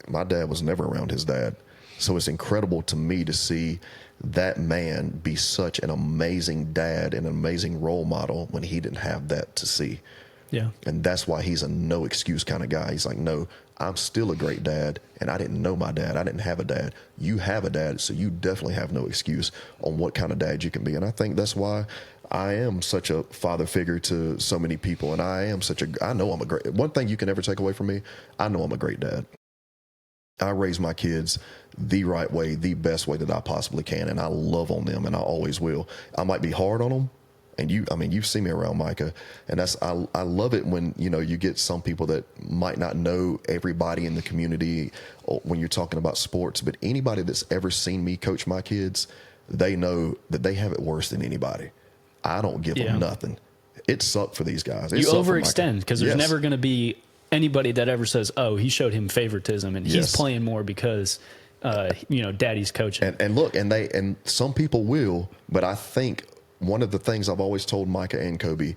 B: my dad was never around his dad. So it's incredible to me to see that man be such an amazing dad and an amazing role model when he didn't have that to see.
A: Yeah.
B: And that's why he's a no excuse kind of guy. He's like, no, I'm still a great dad, and I didn't know my dad. I didn't have a dad. You have a dad, so you definitely have no excuse on what kind of dad you can be. And I think that's why I am such a father figure to so many people. And I know I'm a great, one thing you can never take away from me, I know I'm a great dad. I raise my kids the right way, the best way that I possibly can, and I love on them, and I always will. I might be hard on them, and you've seen me around, Micah, and I love it when, you get some people that might not know everybody in the community when you're talking about sports, but anybody that's ever seen me coach my kids, they know that they have it worse than anybody. I don't give them nothing. It sucked for these guys.
A: You overextend, because there's never going to be anybody that ever says, oh, he showed him favoritism and he's playing more because, daddy's coaching.
B: And look, and some people will, but I think one of the things I've always told Micah and Kobe,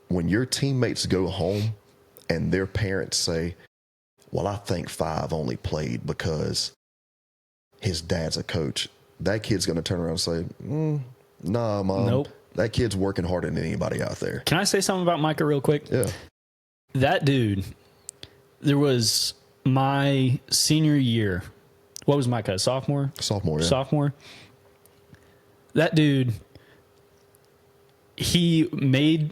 B: when your teammates go home and their parents say, well, I think Five only played because his dad's a coach, that kid's going to turn around and say, nah, Mom.
A: Nope.
B: That kid's working harder than anybody out there.
A: Can I say something about Micah real quick?
B: Yeah.
A: That dude, there was my senior year. What was Micah, a sophomore?
B: Sophomore, yeah.
A: Sophomore. That dude, he made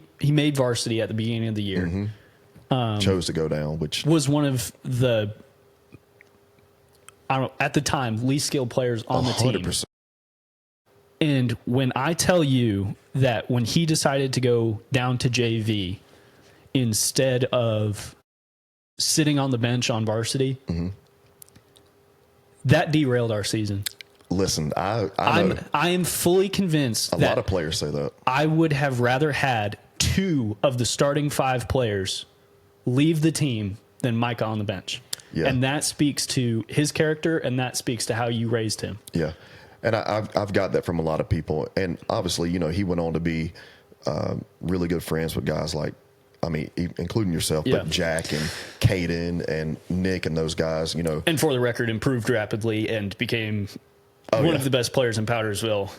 A: varsity at the beginning of the year.
B: Chose to go down, which
A: was one of the, at the time, least skilled players on the team.
B: 100%.
A: And when I tell you that when he decided to go down to JV instead of sitting on the bench on varsity, that derailed our season.
B: Listen, I know.
A: I am fully convinced
B: a lot of players say that.
A: I would have rather had 2 of the starting 5 players leave the team than Micah on the bench.
B: Yeah.
A: And that speaks to his character, and that speaks to how you raised him.
B: Yeah. And I've got that from a lot of people. And obviously, he went on to be really good friends with guys like, including yourself, but Jack and Caden and Nick and those guys,
A: And for the record, improved rapidly and became one of the best players in Powdersville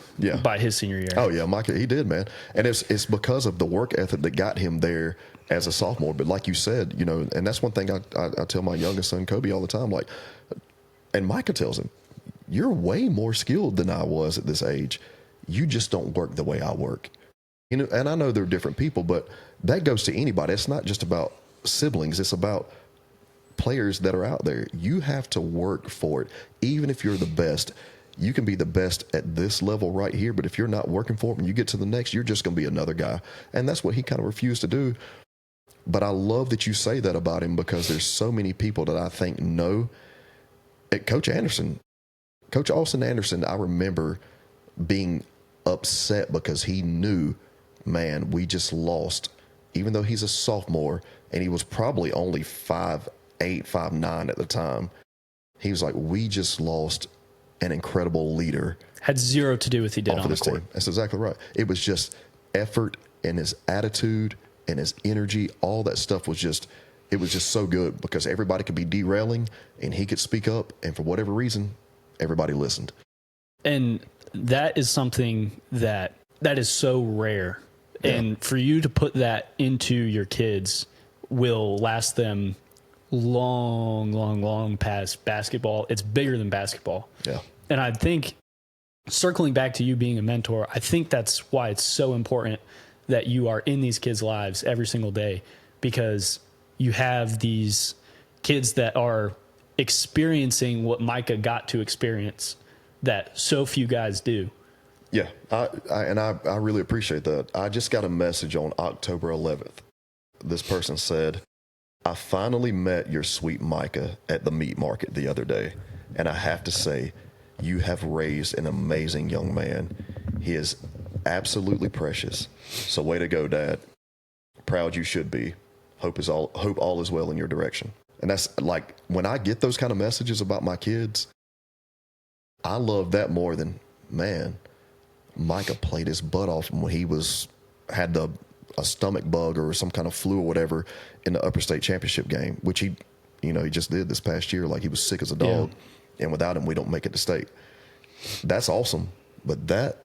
A: by his senior year.
B: Oh, yeah, Micah, he did, man. And it's because of the work ethic that got him there as a sophomore. But like you said, and that's one thing I tell my youngest son, Kobe, all the time, and Micah tells him, you're way more skilled than I was at this age. You just don't work the way I work. And I know they're different people, but that goes to anybody. It's not just about siblings. It's about players that are out there. You have to work for it. Even if you're the best, you can be the best at this level right here, but if you're not working for it and you get to the next, you're just going to be another guy. And that's what he kind of refused to do. But I love that you say that about him, because there's so many people that I think know. Coach Austin Anderson, I remember being upset because he knew man, we just lost, even though he's a sophomore and he was probably only 5'8", 5'9" at the time. He was like, we just lost an incredible leader.
A: Had zero to do with what he did on the court.
B: Team. That's exactly right. It was just effort and his attitude and his energy. All that stuff was just, it was just so good because everybody could be derailing and he could speak up. And for whatever reason, everybody listened.
A: And that is something that is so rare. Yeah. And for you to put that into your kids will last them long past basketball. It's bigger than basketball.
B: Yeah.
A: And I think, circling back to you being a mentor, I think that's why it's so important that you are in these kids' lives every single day, because you have these kids that are experiencing what Micah got to experience that so few guys do.
B: Yeah, I really appreciate that. I just got a message on October 11th. This person said, I finally met your sweet Micah at the meat market the other day, and I have to say, you have raised an amazing young man. He is absolutely precious. So way to go, Dad. Proud you should be. Hope all is well in your direction. And that's like, when I get those kind of messages about my kids, I love that more than, man, Micah played his butt off when he had a stomach bug or some kind of flu or whatever in the upper state championship game, which he just did this past year. Like, he was sick as a dog. Yeah. And without him, we don't make it to state. That's awesome. But that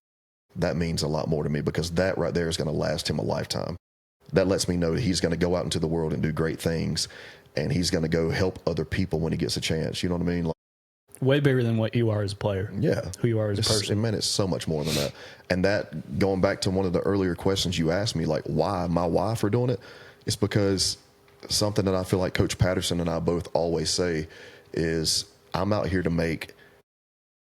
B: means a lot more to me, because that right there is going to last him a lifetime. That lets me know that he's going to go out into the world and do great things, and he's going to go help other people when he gets a chance. You know what I mean? Like,
A: way bigger than what you are as a player.
B: Yeah.
A: Who you are as a person.
B: Man, it's so much more than that. And that, going back to one of the earlier questions you asked me, like, why for doing it, it's because something that I feel like Coach Patterson and I both always say is, I'm out here to make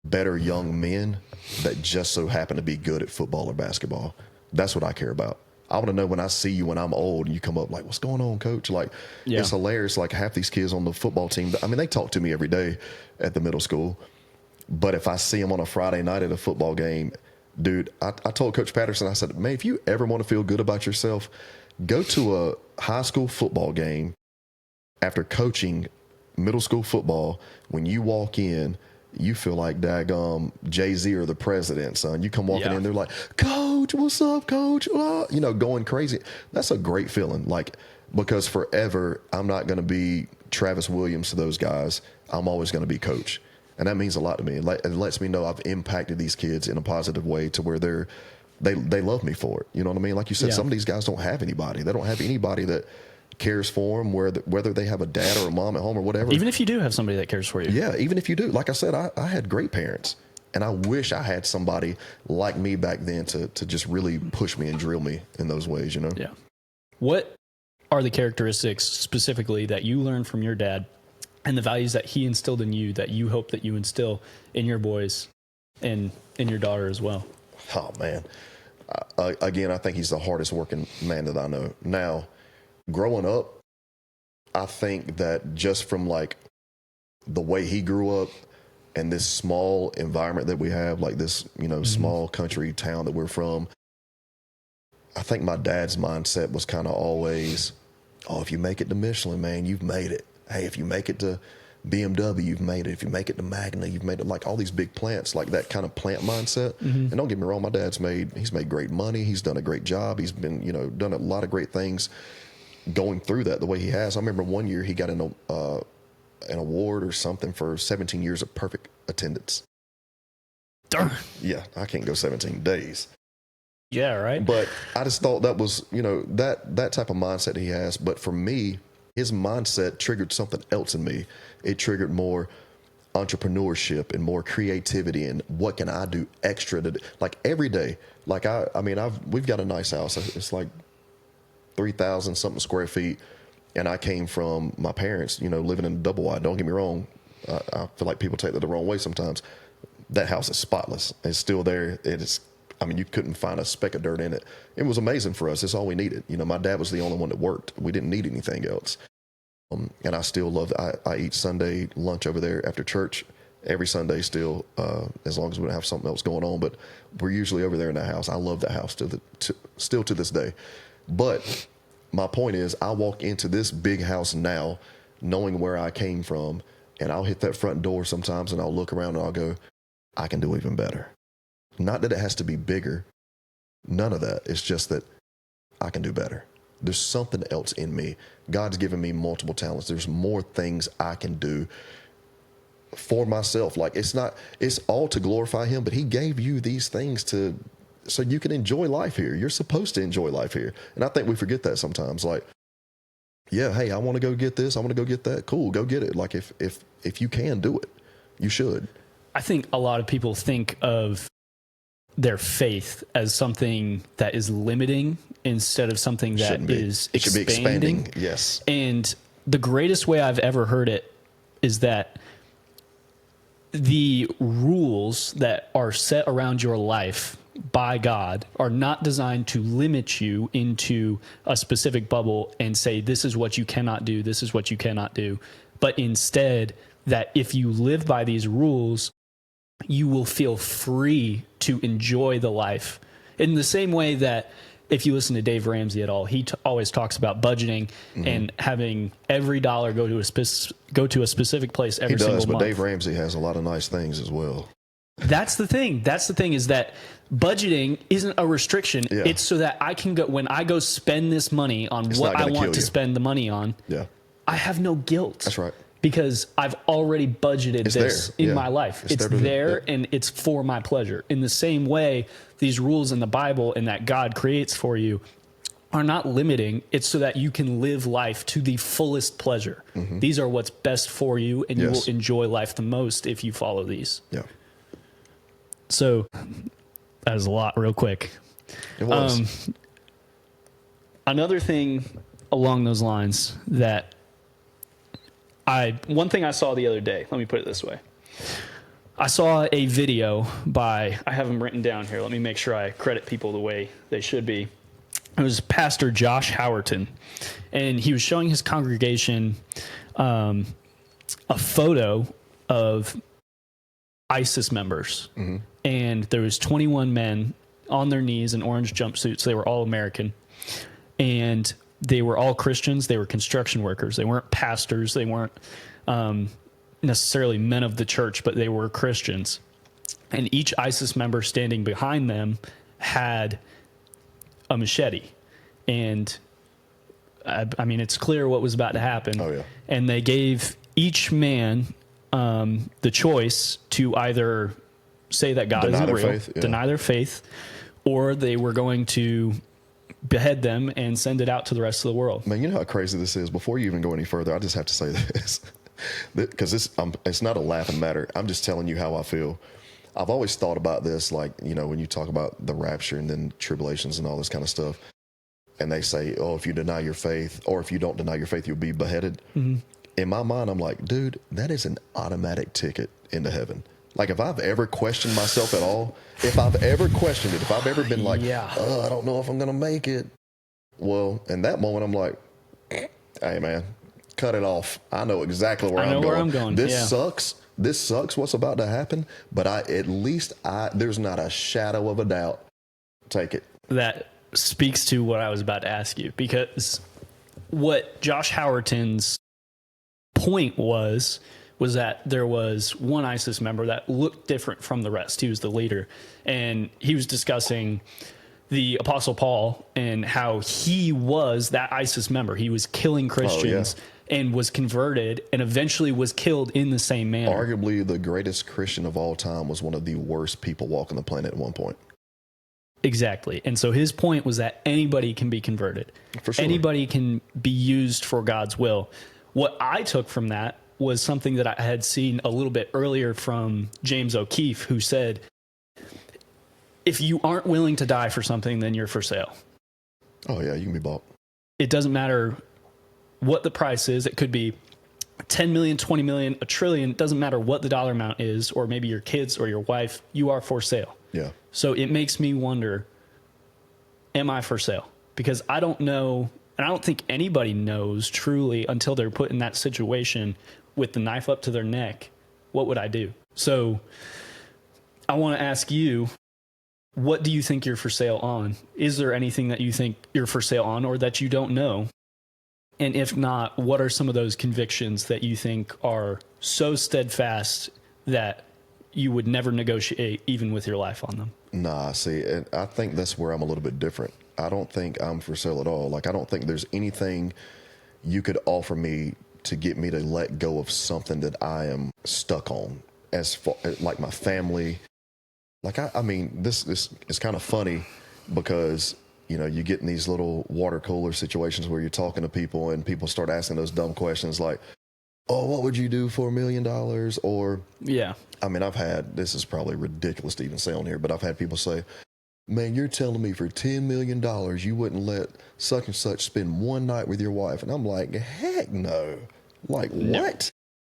B: better young men that just so happen to be good at football or basketball. That's what I care about. I want to know when I see you when I'm old and you come up like, what's going on, Coach? Like, yeah. It's hilarious. Like, half these kids on the football team, I mean, they talk to me every day at the middle school. But if I see them on a Friday night at a football game, dude, I told Coach Patterson, I said, man, if you ever want to feel good about yourself, go to a high school football game after coaching middle school football. When you walk in, you feel like daggum Jay-Z or the president, son. You come walking in, they're like, Coach, what's up, Coach? Going crazy. That's a great feeling. Like, because forever, I'm not going to be Travis Williams to those guys. I'm always going to be Coach. And that means a lot to me. It lets me know I've impacted these kids in a positive way to where they love me for it. You know what I mean? Like you said, some of these guys don't have anybody. They don't have anybody that cares for them, whether they have a dad or a mom at home or whatever.
A: Even if you do have somebody that cares for you.
B: Yeah, even if you do. Like I said, I had great parents, and I wish I had somebody like me back then to just really push me and drill me in those ways, you know?
A: Yeah. What are the characteristics specifically that you learned from your dad and the values that he instilled in you that you hope that you instill in your boys and in your daughter as well?
B: Oh, man. Again, I think he's the hardest working man that I know. Now, growing up, I think that just from like the way he grew up and this small environment that we have, like this, small country town that we're from, I think my dad's mindset was kind of always, if you make it to Michelin, man, you've made it. Hey, if you make it to BMW, you've made it. If you make it to Magna, you've made it. Like all these big plants, like that kind of plant mindset. Mm-hmm. And don't get me wrong, my dad's made great money. He's done a great job. He's been, done a lot of great things going through that the way he has. I remember one year he got an award or something for 17 years of perfect attendance.
A: Darn.
B: Yeah, I can't go 17 days.
A: Yeah, right.
B: But I just thought that was, that type of mindset he has. But for me, his mindset triggered something else in me. It triggered more entrepreneurship and more creativity and what can I do extra to, like every day. Like we've got a nice house. It's like 3,000 something square feet. And I came from my parents, living in a double wide. Don't get me wrong. I feel like people take that the wrong way sometimes. That house is spotless. It's still there. It is. You couldn't find a speck of dirt in it. It was amazing for us. It's all we needed. My dad was the only one that worked. We didn't need anything else. And I still love I eat Sunday lunch over there after church. every Sunday still, as long as we don't have something else going on. But we're usually over there in that house. I love that house still to this day. But my point is, I walk into this big house now, knowing where I came from, and I'll hit that front door sometimes, and I'll look around and I'll go, I can do even better. Not that it has to be bigger. None of that. It's just that I can do better. There's something else in me. God's given me multiple talents. There's more things I can do for myself. Like, it's all to glorify him, but he gave you these things so you can enjoy life here. You're supposed to enjoy life here. And I think we forget that sometimes. Like, yeah, hey, I want to go get this. I want to go get that. Cool. Go get it. Like, if you can do it, you should.
A: I think a lot of people think of their faith as something that is limiting instead of something that is expanding.
B: Should be expanding. Yes.
A: And the greatest way I've ever heard it is that the rules that are set around your life by God are not designed to limit you into a specific bubble and say, this is what you cannot do, this is what you cannot do. But instead, that if you live by these rules, you will feel free to enjoy the life. In the same way that if you listen to Dave Ramsey at all, he always talks about budgeting and having every dollar go to a specific place every single month.
B: He does, but Dave Ramsey has a lot of nice things as well.
A: That's the thing. That's the thing, is that budgeting isn't a restriction.
B: Yeah.
A: It's so that I can go, when I go spend this money on what I want to spend the money on, I have no guilt.
B: That's right.
A: Because I've already budgeted this in my life. It's there and it's for my pleasure. In the same way, these rules in the Bible and that God creates for you are not limiting. It's so that you can live life to the fullest pleasure. These are what's best for you, and you will enjoy life the most if you follow these.
B: Yeah.
A: So that was a lot real quick.
B: It was.
A: Another thing along those lines that one thing I saw the other day, let me put it this way. I saw a video I have them written down here. Let me make sure I credit people the way they should be. It was Pastor Josh Howerton, and he was showing his congregation a photo of ISIS members. And there was 21 men on their knees in orange jumpsuits. They were all American. And they were all Christians. They were construction workers. They weren't pastors. They weren't necessarily men of the church, but they were Christians. And each ISIS member standing behind them had a machete. And I mean, it's clear what was about to happen.
B: Oh, yeah.
A: And they gave each man the choice to either say that God isn't real, deny their faith, or they were going to behead them and send it out to the rest of the world.
B: Man, you know how crazy this is? Before you even go any further, I just have to say this, because it's not a laughing matter. I'm just telling you how I feel. I've always thought about this, like, you know, when you talk about the rapture and then tribulations and all this kind of stuff, and they say, oh, if you deny your faith, or if you don't deny your faith, you'll be beheaded. In my mind, I'm like, dude, that is an automatic ticket into heaven. Like, if I've ever questioned myself at all, if I've ever questioned it, if I've ever been like, I don't know if I'm going to make it. Well, in that moment, I'm like, hey, man, cut it off. I know exactly where I'm going. This sucks. This sucks what's about to happen. But at least there's not a shadow of a doubt. Take it.
A: That speaks to what I was about to ask you, because what Josh Howerton's point was that there was one ISIS member that looked different from the rest. He was the leader, and he was discussing the Apostle Paul and how he was that ISIS member. He was killing Christians and was converted and eventually was killed in the same manner.
B: Arguably the greatest Christian of all time was one of the worst people walking the planet at one point.
A: Exactly. And so his point was that anybody can be converted.
B: For sure.
A: Anybody can be used for God's will. What I took from that was something that I had seen a little bit earlier from James O'Keefe, who said, if you aren't willing to die for something, then you're for sale.
B: Oh, yeah, you can be bought.
A: It doesn't matter what the price is. It could be 10 million, 20 million, a trillion. It doesn't matter what the dollar amount is, or maybe your kids or your wife. You are for sale.
B: Yeah.
A: So it makes me wonder, am I for sale? Because I don't know, and I don't think anybody knows truly until they're put in that situation with the knife up to their neck. What would I do? So I want to ask you, what do you think you're for sale on? Is there anything that you think you're for sale on or that you don't know? And if not, what are some of those convictions that you think are so steadfast that you would never negotiate even with your life on them?
B: Nah, see, and I think that's where I'm a little bit different. I don't think I'm for sale at all. Like, I don't think there's anything you could offer me to get me to let go of something that I am stuck on, as far like my family. Like, I mean, this is kind of funny because, you know, you get in these little water cooler situations where you're talking to people and people start asking those dumb questions like, oh, what would you do for $1 million? Or,
A: Yeah.
B: I mean, this is probably ridiculous to even say on here, but I've had people say, man, you're telling me for $10 million you wouldn't let such and such spend one night with your wife. And I'm like, heck no. Like, what?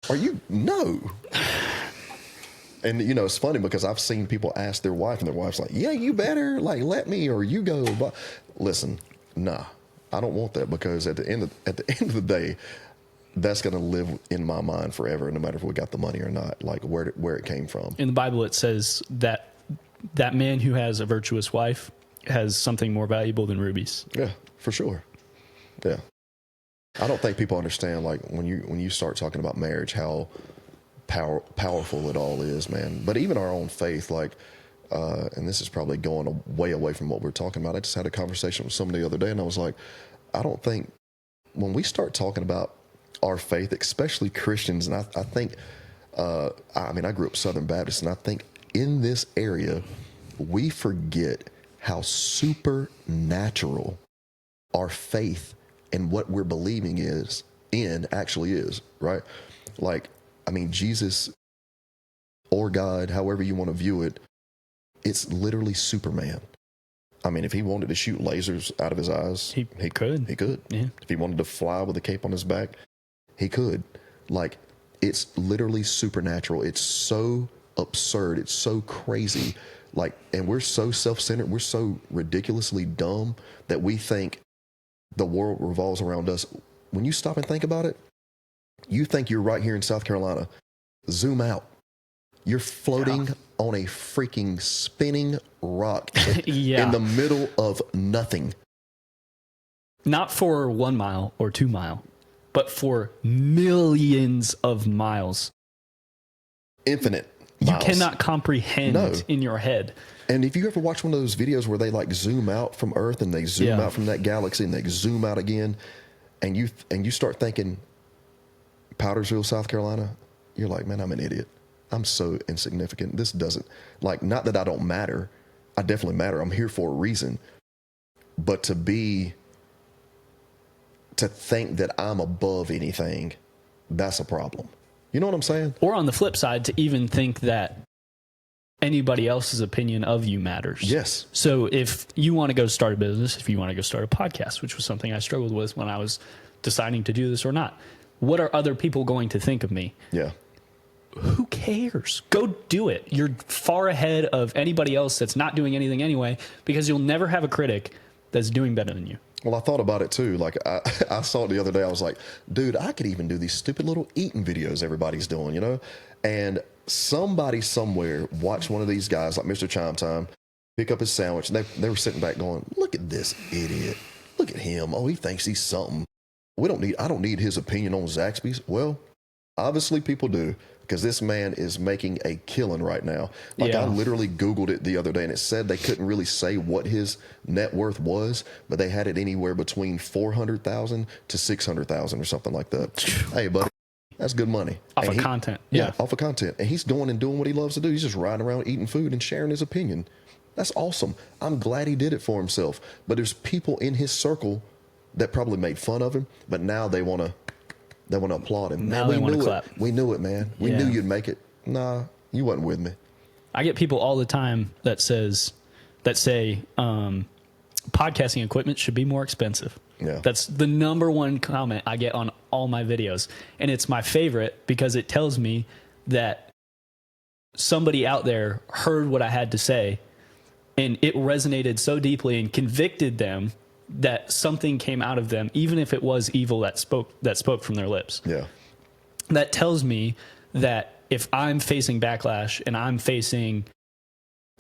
B: Are you? No. And, you know, it's funny because I've seen people ask their wife and their wife's like, yeah, you better, like, let me, or you go. But listen, nah, I don't want that, because at the end of the day, that's going to live in my mind forever, no matter if we got the money or not, like where it came from.
A: In the Bible, it says that man who has a virtuous wife has something more valuable than rubies.
B: Yeah, for sure. Yeah. I don't think people understand, like, when you start talking about marriage, how powerful it all is, man. But even our own faith, like, and this is probably going way away from what we're talking about. I just had a conversation with somebody the other day, and I was like, I don't think when we start talking about our faith, especially Christians, and I think, I mean, I grew up Southern Baptist, and I think in this area, we forget how supernatural our faith and what we're believing actually is, right? Like, I mean, Jesus or God, however you want to view it, it's literally Superman. I mean, if he wanted to shoot lasers out of his eyes,
A: he could.
B: He could.
A: Yeah.
B: If he wanted to fly with a cape on his back, he could. Like, it's literally supernatural. It's so absurd. It's so crazy. Like, and we're so self-centered. We're so ridiculously dumb that we think the world revolves around us. When you stop and think about it, you think you're right here in South Carolina. Zoom out. You're floating on a freaking spinning rock in the middle of nothing.
A: Not for 1 mile or 2 mile, but for millions of miles.
B: Infinite
A: miles. You cannot comprehend in your head.
B: And if you ever watch one of those videos where they like zoom out from Earth and they zoom out from that galaxy and they zoom out again, and you start thinking Powdersville, South Carolina, you're like, man, I'm an idiot. I'm so insignificant. This doesn't, like, not that I don't matter. I definitely matter. I'm here for a reason. But to think that I'm above anything, that's a problem. You know what I'm saying?
A: Or on the flip side, to even think that anybody else's opinion of you matters.
B: Yes.
A: So if you want to go start a business, if you want to go start a podcast, which was something I struggled with when I was deciding to do this or not, what are other people going to think of me?
B: Yeah.
A: Who cares? Go do it. You're far ahead of anybody else that's not doing anything anyway, because you'll never have a critic that's doing better than you.
B: Well, I thought about it too. Like, I saw it the other day. I was like, dude, I could even do these stupid little eating videos everybody's doing, you know? And somebody somewhere watched one of these guys like Mr. Chime Time pick up his sandwich. And they were sitting back going, look at this idiot. Look at him. Oh, he thinks he's something. I don't need his opinion on Zaxby's. Well, obviously people do, because this man is making a killing right now. Like, I literally Googled it the other day, and it said they couldn't really say what his net worth was, but they had it anywhere between $400,000 to $600,000 or something like that. Hey, buddy, that's good money.
A: Off of content. Yeah,
B: off of content. And he's going and doing what he loves to do. He's just riding around eating food and sharing his opinion. That's awesome. I'm glad he did it for himself. But there's people in his circle that probably made fun of him, but now they want to applaud him.
A: Now they want to clap.
B: We knew it, man. We knew you'd make it. Nah, you wasn't with me.
A: I get people all the time that say podcasting equipment should be more expensive.
B: Yeah.
A: That's the number one comment I get on all my videos. And it's my favorite because it tells me that somebody out there heard what I had to say and it resonated so deeply and convicted them that something came out of them, even if it was evil that spoke from their lips.
B: Yeah.
A: That tells me that if I'm facing backlash and I'm facing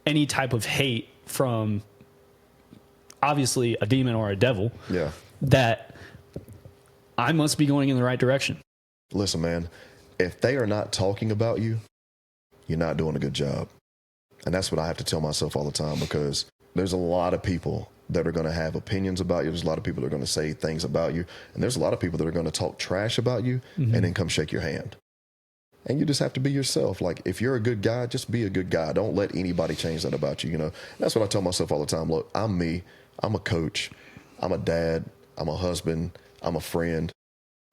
A: any type of hate from obviously a demon or a devil, that I must be going in the right direction.
B: Listen, man, if they are not talking about you, you're not doing a good job. And that's what I have to tell myself all the time, because there's a lot of people that are going to have opinions about you. There's a lot of people that are going to say things about you. And there's a lot of people that are going to talk trash about you and then come shake your hand. And you just have to be yourself. Like, if you're a good guy, just be a good guy. Don't let anybody change that about you. You know, that's what I tell myself all the time. Look, I'm me. I'm a coach. I'm a dad. I'm a husband. I'm a friend.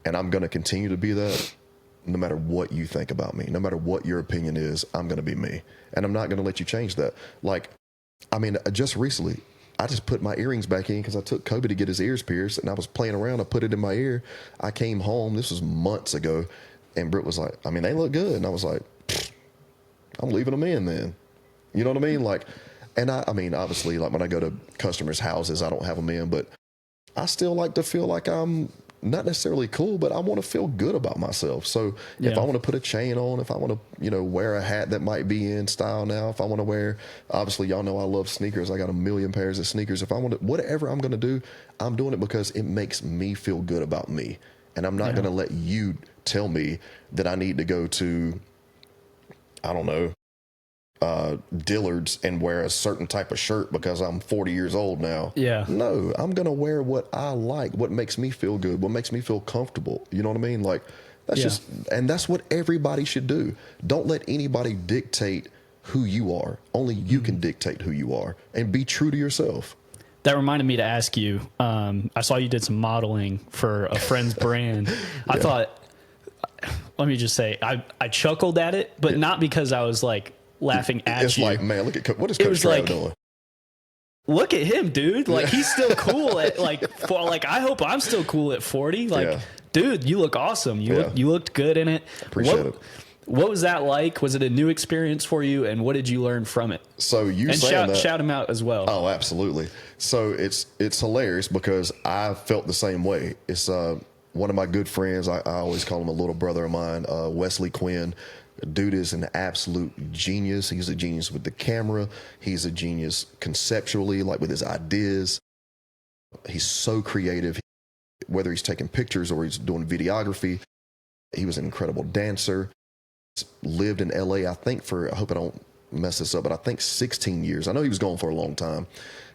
B: And I'm going to continue to be that no matter what you think about me. No matter what your opinion is, I'm going to be me. And I'm not going to let you change that. Like, I mean, just recently, I just put my earrings back in because I took Kobe to get his ears pierced, and I was playing around. I put it in my ear. I came home. This was months ago. And Britt was like, I mean, they look good. And I was like, I'm leaving them in then. You know what I mean? Like, and I mean, obviously, like when I go to customers' houses, I don't have them in, but I still like to feel like I'm not necessarily cool, but I want to feel good about myself. So if I want to put a chain on, if I want to, you know, wear a hat that might be in style now, if I want to wear, obviously y'all know I love sneakers. I got a million pairs of sneakers. If I want to, whatever I'm going to do, I'm doing it because it makes me feel good about me. And I'm not going to let you tell me that I need to go to, I don't know, Dillard's and wear a certain type of shirt because I'm 40 years old now. Yeah. No, I'm going to wear what I like, what makes me feel good, what makes me feel comfortable. You know what I mean? Like, that's just, and that's what everybody should do. Don't let anybody dictate who you are. Only you can dictate who you are, and be true to yourself.
A: That reminded me to ask you, I saw you did some modeling for a friend's brand. I thought, let me just say, I chuckled at it, but not because I was like laughing at
B: it's
A: you.
B: It's like, man, look at, what is Coach Trav doing?
A: Look at him, dude. Like, he's still cool at I hope I'm still cool at 40. Like, dude, you look awesome. You looked good in it.
B: Appreciate it.
A: What was that like? Was it a new experience for you, and what did you learn from it?
B: So you
A: and shout him out as well.
B: Oh, absolutely. So it's hilarious because I felt the same way. It's one of my good friends. I always call him a little brother of mine, Wesley Quinn. Dude is an absolute genius. He's a genius with the camera. He's a genius conceptually, like with his ideas. He's so creative. Whether he's taking pictures or he's doing videography, he was an incredible dancer. Lived in LA, I think I hope I don't mess this up, but I think 16 years. I know he was gone for a long time.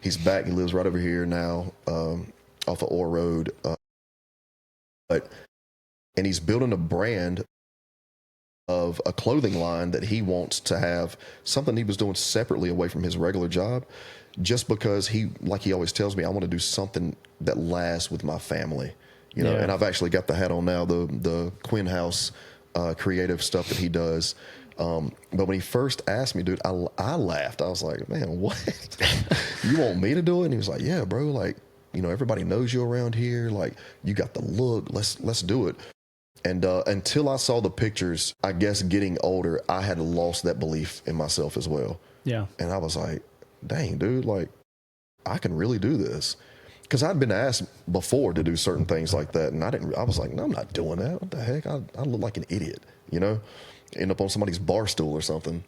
B: He's back. He lives right over here now, off of Orr Road. And he's building a brand of a clothing line that he wants to have, something he was doing separately away from his regular job, just because he always tells me, I want to do something that lasts with my family, you know. And I've actually got the hat on now, the Quinn House Creative stuff that he does. But when he first asked me, dude, I laughed. I was like, man, what? You want me to do it? And he was like, yeah, bro. Like, you know, everybody knows you around here. Like, you got the look. Let's do it. And until I saw the pictures, I guess getting older, I had lost that belief in myself as well. Yeah. And I was like, dang, dude, like, I can really do this. Because I'd been asked before to do certain things like that, and I was like, no, I'm not doing that. What the heck? I look like an idiot, you know? End up on somebody's bar stool or something.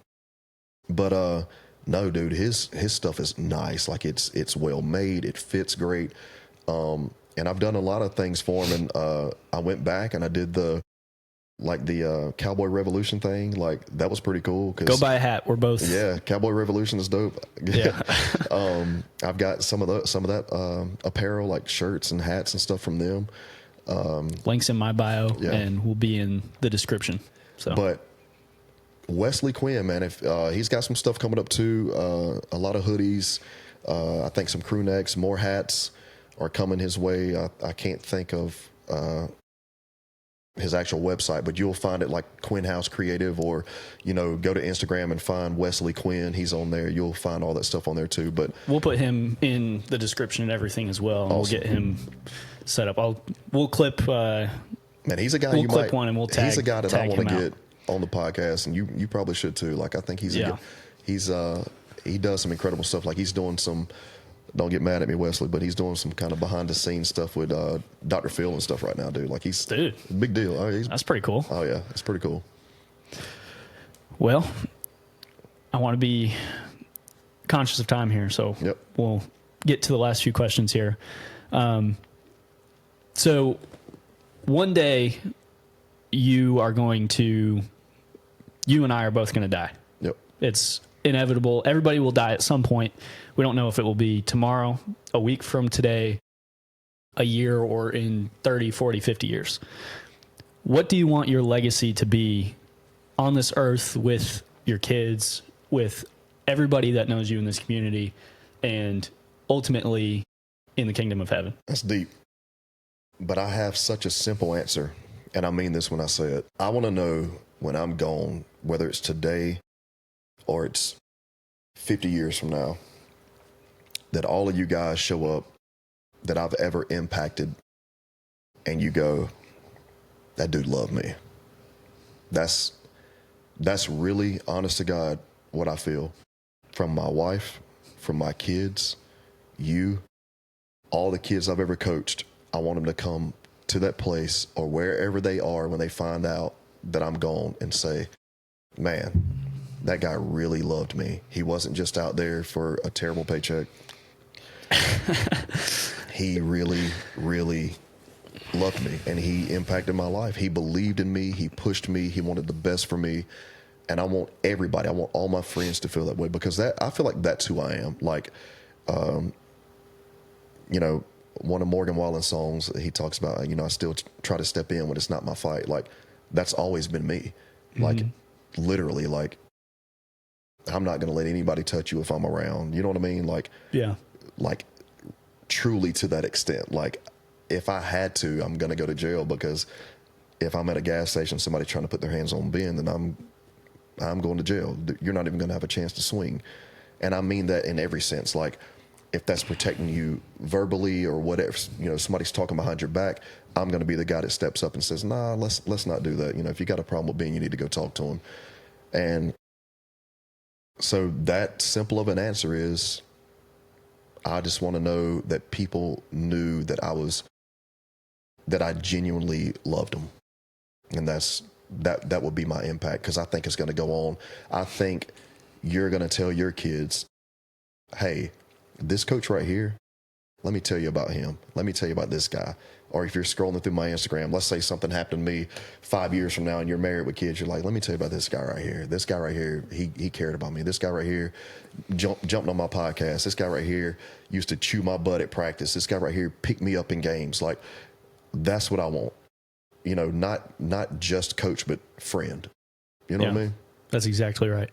B: But no, dude, his stuff is nice. Like, it's well made. It fits great. And I've done a lot of things for him, and I went back and I did the Cowboy Revolution thing. Like, that was pretty cool.
A: Go buy a hat. We're both.
B: Yeah, Cowboy Revolution is dope. Yeah. I've got some of that apparel, like shirts and hats and stuff from them.
A: Links in my bio, and will be in the description. So,
B: but Wesley Quinn, man, if he's got some stuff coming up too. A lot of hoodies. I think some crew necks, more hats are coming his way. I can't think of his actual website, but you'll find it like Quinn House Creative, or, you know, go to Instagram and find Wesley Quinn. He's on there. You'll find all that stuff on there too. But
A: we'll put him in the description and everything as well. And awesome. We'll get him set up. We'll clip. Man,
B: he's a guy.
A: We'll clip one and we'll tag.
B: He's a guy that I want to get on the podcast, and you probably should too. Like, I think he does some incredible stuff. Like, he's doing some. Don't get mad at me, Wesley, but he's doing some kind of behind-the-scenes stuff with Dr. Phil and stuff right now, dude. Like, big deal.
A: That's pretty cool.
B: Oh, yeah, it's pretty cool.
A: Well, I want to be conscious of time here, so
B: Yep.
A: we'll get to the last few questions here. So one day you and I are both going to die.
B: Yep.
A: It's inevitable. Everybody will die at some point. We don't know if it will be tomorrow, a week from today, a year, or in 30, 40, 50 years. What do you want your legacy to be on this earth with your kids, with everybody that knows you in this community, and ultimately in the kingdom of heaven?
B: That's deep. But I have such a simple answer, and I mean this when I say it. I want to know when I'm gone, whether it's today or it's 50 years from now, that all of you guys show up that I've ever impacted, and you go, that dude loved me. That's really, honest to God, what I feel from my wife, from my kids, you, all the kids I've ever coached. I want them to come to that place or wherever they are when they find out that I'm gone and say, man, that guy really loved me. He wasn't just out there for a terrible paycheck. He really, really loved me, and he impacted my life. He believed in me. He pushed me. He wanted the best for me. And I want everybody, I want all my friends to feel that way, because I feel like that's who I am. Like, one of Morgan Wallen's songs, he talks about, I still try to step in when it's not my fight. Like, that's always been me. Mm-hmm. Like, literally, like, I'm not going to let anybody touch you if I'm around. You know what I mean? Like, yeah. Like, truly to that extent. Like, if I had to, I'm going to go to jail, because if I'm at a gas station, somebody trying to put their hands on Ben, then I'm going to jail. You're not even going to have a chance to swing. And I mean that in every sense. Like, if that's protecting you verbally or whatever, somebody's talking behind your back, I'm going to be the guy that steps up and says, nah, let's not do that. If you got a problem with Ben, you need to go talk to him. And so that simple of an answer is, I just want to know that people knew that I genuinely loved them. And that would be my impact, because I think it's going to go on. I think you're going to tell your kids, hey, this coach right here, let me tell you about him. Let me tell you about this guy. Or if you're scrolling through my Instagram, let's say something happened to me 5 years from now and you're married with kids, you're like, let me tell you about this guy right here. This guy right here, he cared about me. This guy right here jumped on my podcast. This guy right here used to chew my butt at practice. This guy right here picked me up in games. Like, that's what I want. Not just coach, but friend. You know what I mean?
A: That's exactly right.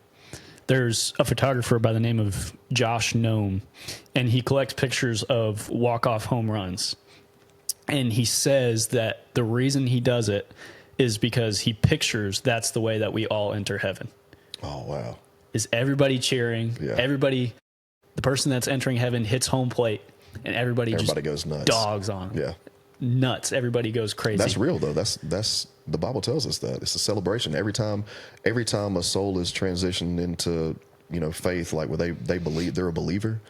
A: There's a photographer by the name of Josh Nome, and he collects pictures of walk-off home runs. And he says that the reason he does it is because he pictures that's the way that we all enter heaven.
B: Oh, wow.
A: Is everybody cheering? Yeah. Everybody, the person that's entering heaven hits home plate, and everybody just
B: goes nuts.
A: Dogs on him.
B: Yeah.
A: Nuts. Everybody goes crazy.
B: That's real, though. That's the Bible tells us that. It's a celebration. Every time a soul is transitioned into, faith, like where they believe they're a believer,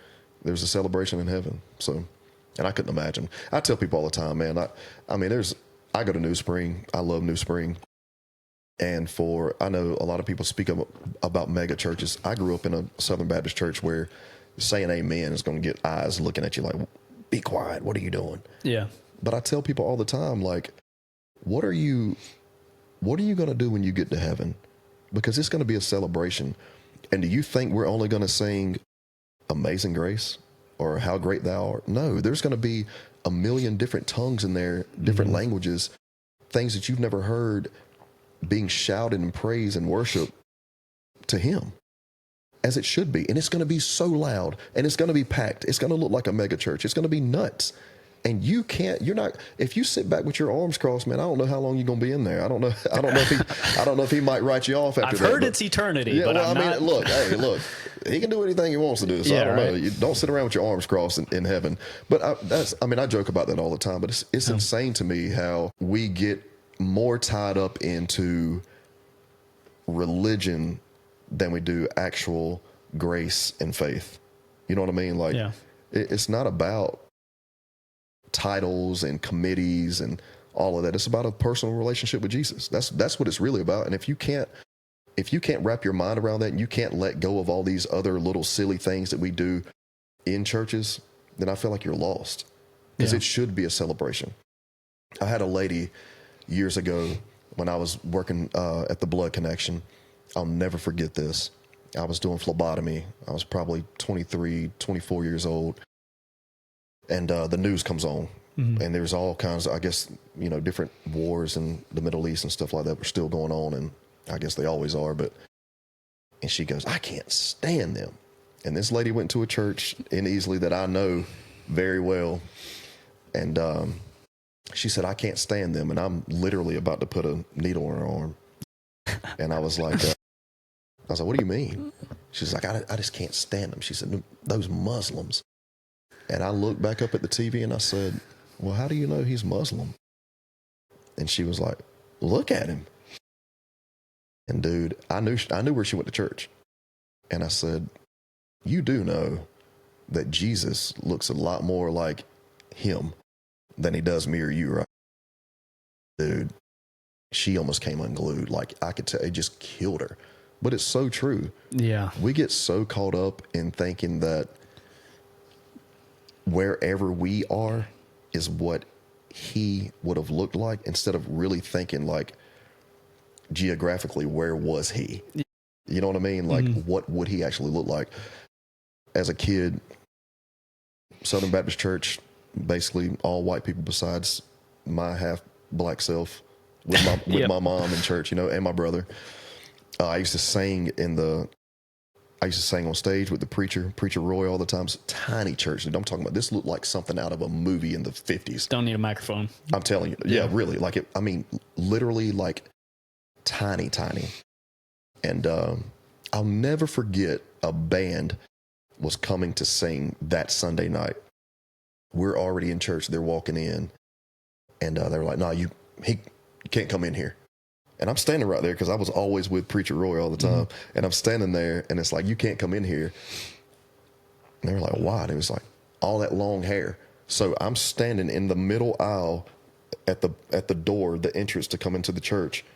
B: there's a celebration in heaven. So, and I couldn't imagine. I tell people all the time, man, I go to New Spring. I love New Spring. And I know a lot of people speak about mega churches. I grew up in a Southern Baptist church where saying amen is going to get eyes looking at you like, be quiet. What are you doing? Yeah. But I tell people all the time, like, what are you going to do when you get to heaven? Because it's going to be a celebration. And do you think we're only going to sing Amazing Grace or How Great Thou Art? No, there's going to be a million different tongues in there, different languages, things that you've never heard being shouted in praise and worship to him, as it should be. And it's going to be so loud, and it's going to be packed. It's going to look like a mega church. It's going to be nuts. And if you sit back with your arms crossed, man, I don't know how long you're going to be in there. I don't know if he might write you off after that.
A: I've heard it's eternity, yeah, but well,
B: look, he can do anything he wants to do. So yeah, I don't know. You don't sit around with your arms crossed in heaven. But I joke about that all the time, but it's insane to me how we get more tied up into religion than we do actual grace and faith. You know what I mean? Like, it's not about titles and committees and all of that. It's about a personal relationship with Jesus. That's what it's really about. And if you can't if you can't wrap your mind around that and you can't let go of all these other little silly things that we do in churches, then I feel like you're lost, because it should be a celebration. I had a lady years ago when I was working at the Blood Connection. I'll never forget this. I was doing phlebotomy. I was probably 23, 24 years old. And the news comes on. And there's all kinds of, I guess, you know, different wars in the Middle East and stuff like that were still going on. And I guess they always are. And she goes, I can't stand them. And this lady went to a church in Easley that I know very well. And she said, I can't stand them. And I'm literally about to put a needle in her arm. And I was like, what do you mean? She's like, I just can't stand them. She said, those Muslims. And I looked back up at the TV and I said, well, how do you know he's Muslim? And she was like, look at him. And dude, I knew where she went to church. And I said, you do know that Jesus looks a lot more like him than he does me or you, right? Dude, she almost came unglued. Like, I could tell, it just killed her. But it's so true. Yeah. We get so caught up in thinking that wherever we are is what he would have looked like, instead of really thinking, like, geographically, where was he? You know what I mean? Like, what would he actually look like? As a kid, Southern Baptist Church, basically all white people besides my half black self, with my mom in church, you know, and my brother. I used to sing on stage with the preacher Roy all the time. It's a tiny church. Dude, I'm talking about, this looked like something out of a movie in the 50s.
A: Don't need a microphone.
B: I'm telling you. Yeah, really. Like, I mean, literally, like, tiny. And I'll never forget, a band was coming to sing that Sunday night. We're already in church. They're walking in. And they were like, no, you can't come in here. And I'm standing right there, because I was always with Preacher Roy all the time. And I'm standing there, and it's like, you can't come in here. And they were like, why? And it was like, all that long hair. So I'm standing in the middle aisle at the door, the entrance to come into the church.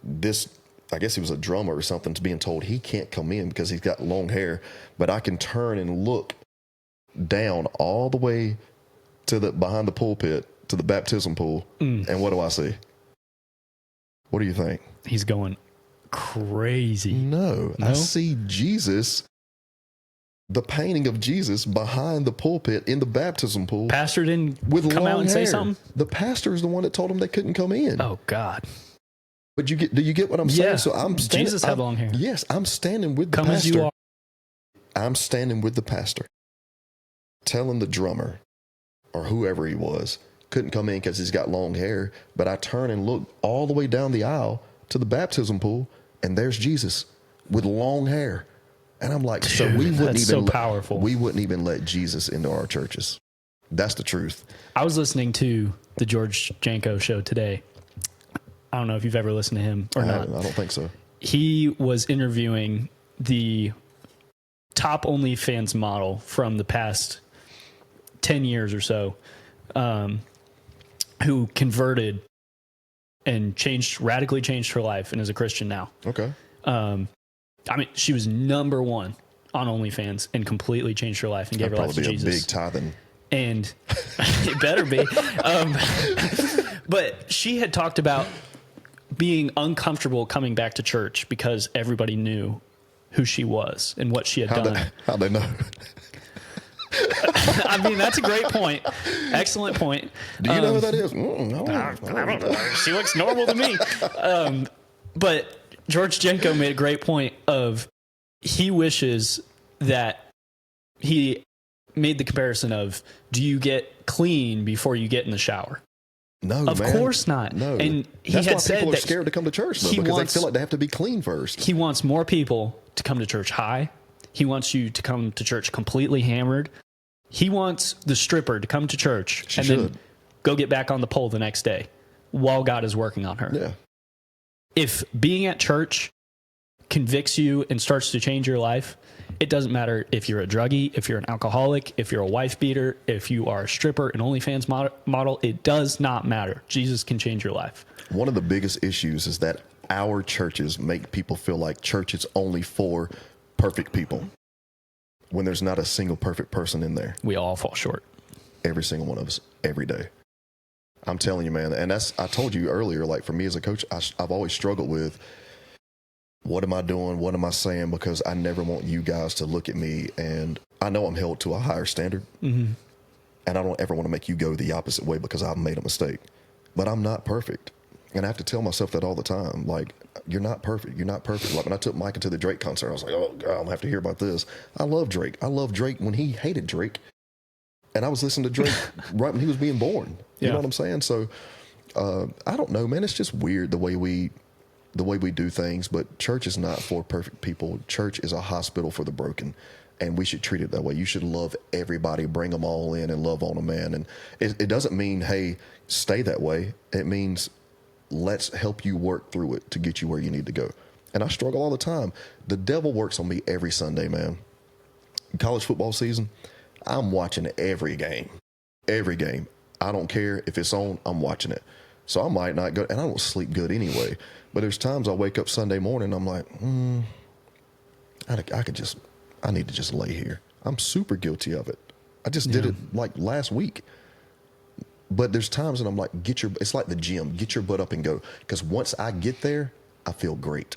B: This, I guess he was a drummer or something, to being told he can't come in because he's got long hair. But I can turn and look down all the way to behind the pulpit to the baptism pool. And what do I see? What do you think?
A: He's going crazy.
B: No, I see Jesus, the painting of Jesus behind the pulpit in the baptism pool.
A: Pastor didn't
B: with
A: come out and say something?
B: The pastor is the one that told him they couldn't come in.
A: Oh, God.
B: But do you get what I'm saying?
A: Yeah.
B: So
A: Jesus had long hair.
B: Yes, I'm standing with the
A: pastor. Come as you are.
B: I'm standing with the pastor, telling the drummer, or whoever he was, couldn't come in because he's got long hair. But I turn and look all the way down the aisle to the baptism pool, and there's Jesus with long hair. And I'm like, so we wouldn't even
A: powerful.
B: We wouldn't even let Jesus into our churches. That's the truth.
A: I was listening to the George Janko show today. I don't know if you've ever listened to him or not.
B: I don't think so.
A: He was interviewing the top OnlyFans model from the past 10 years or so, who converted and radically changed her life and is a Christian now.
B: Okay.
A: I mean, she was number one on OnlyFans and completely changed her life and gave her life to Jesus.
B: Probably be a big tithing.
A: And it better be. But she had talked about being uncomfortable coming back to church because everybody knew who she was and what she had done.
B: How'd they know?
A: I mean, that's a great point. Excellent point.
B: Do you know who that is? I don't know.
A: She looks normal to me. But George Janko made a great point of, he wishes that he made the comparison of, do you get clean before you get in the shower?
B: No,
A: of course not.
B: No,
A: and
B: that's why people are scared to come to church, though, because they feel like they have to be clean first.
A: He wants more people to come to church high. He wants you to come to church completely hammered. He wants the stripper to come to church then go get back on the pole the next day while God is working on her.
B: Yeah.
A: If being at church convicts you and starts to change your life, it doesn't matter if you're a druggie, if you're an alcoholic, if you're a wife beater, if you are a stripper, an OnlyFans model, it does not matter. Jesus can change your life.
B: One of the biggest issues is that our churches make people feel like church is only for perfect people when there's not a single perfect person in there.
A: We all fall short.
B: Every single one of us, every day. I'm telling you, man. And I told you earlier, like for me as a coach, I've always struggled with, what am I doing? What am I saying? Because I never want you guys to look at me, and I know I'm held to a higher standard. Mm-hmm. And I don't ever want to make you go the opposite way because I've made a mistake. But I'm not perfect. And I have to tell myself that all the time. Like, you're not perfect. You're not perfect. Like when I took Micah to the Drake concert, I was like, oh, God, I'm going to have to hear about this. I love Drake. I love Drake when he hated Drake. And I was listening to Drake right when he was being born. You know what I'm saying? So I don't know, man. It's just weird the way we do things. But church is not for perfect people. Church is a hospital for the broken. And we should treat it that way. You should love everybody, bring them all in and love on them, man. And it doesn't mean, hey, stay that way. It means let's help you work through it to get you where you need to go. And I struggle all the time. The devil works on me every Sunday, man. College football season, I'm watching every game. Every game. I don't care if it's on, I'm watching it. So I might not go, and I don't sleep good anyway. But there's times I wake up Sunday morning, I'm like, I need to just lay here. I'm super guilty of it. I just did it like last week. But there's times that I'm like, it's like the gym, get your butt up and go. Because once I get there, I feel great.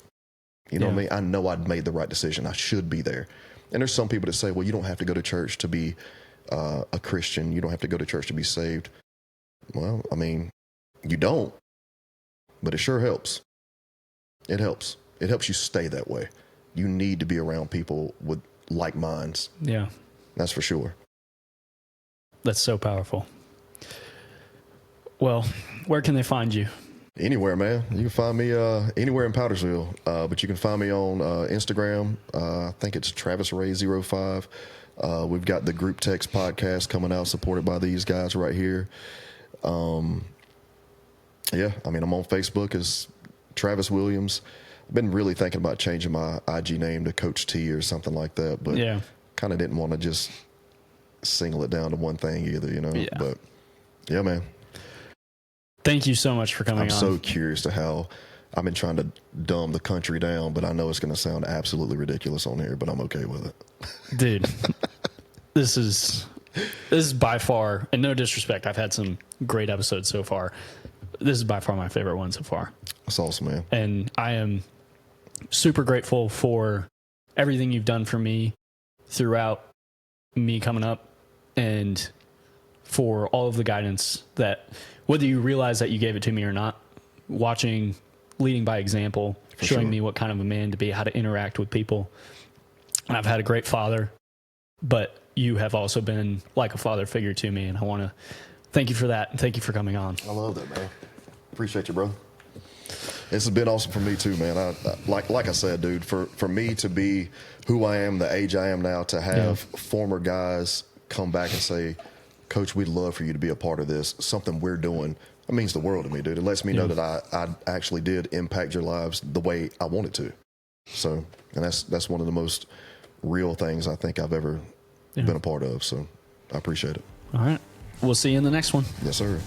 B: You know what I mean? I know I'd made the right decision. I should be there. And there's some people that say, well, you don't have to go to church to be a Christian. You don't have to go to church to be saved. Well, I mean, you don't, but it sure helps. It helps. It helps you stay that way. You need to be around people with like minds.
A: Yeah.
B: That's for sure.
A: That's so powerful. Well, where can they find you?
B: Anywhere, man. You can find me anywhere in Powdersville, but you can find me on Instagram. I think it's TravisRay05. We've got the Group Text podcast coming out, supported by these guys right here. Yeah, I mean, I'm on Facebook as Travis Williams. I've been really thinking about changing my IG name to Coach T or something like that, but kind of didn't want to just single it down to one thing either, you know? Yeah. But yeah, man.
A: Thank you so much for coming on.
B: I'm so curious to how I've been trying to dumb the country down, but I know it's going to sound absolutely ridiculous on here, but I'm okay with it.
A: Dude, this is by far, and no disrespect, I've had some great episodes so far. This is by far my favorite one so far.
B: That's awesome, man.
A: And I am super grateful for everything you've done for me throughout me coming up, and for all of the guidance that, whether you realize that you gave it to me or not, leading by example, showing me what kind of a man to be, how to interact with people. And I've had a great father, but you have also been like a father figure to me, and I want to thank you for that, and thank you for coming on.
B: I love that, man. Appreciate you, brother. This has been awesome for me too, man. I like I said, dude, for me to be who I am, the age I am now, to have former guys come back and say, Coach, we'd love for you to be a part of this, something we're doing. It means the world to me, dude. It lets me know that I actually did impact your lives the way I wanted to. So, and that's one of the most real things I think I've ever been a part of. So I appreciate it.
A: All right. We'll see you in the next one.
B: Yes, sir.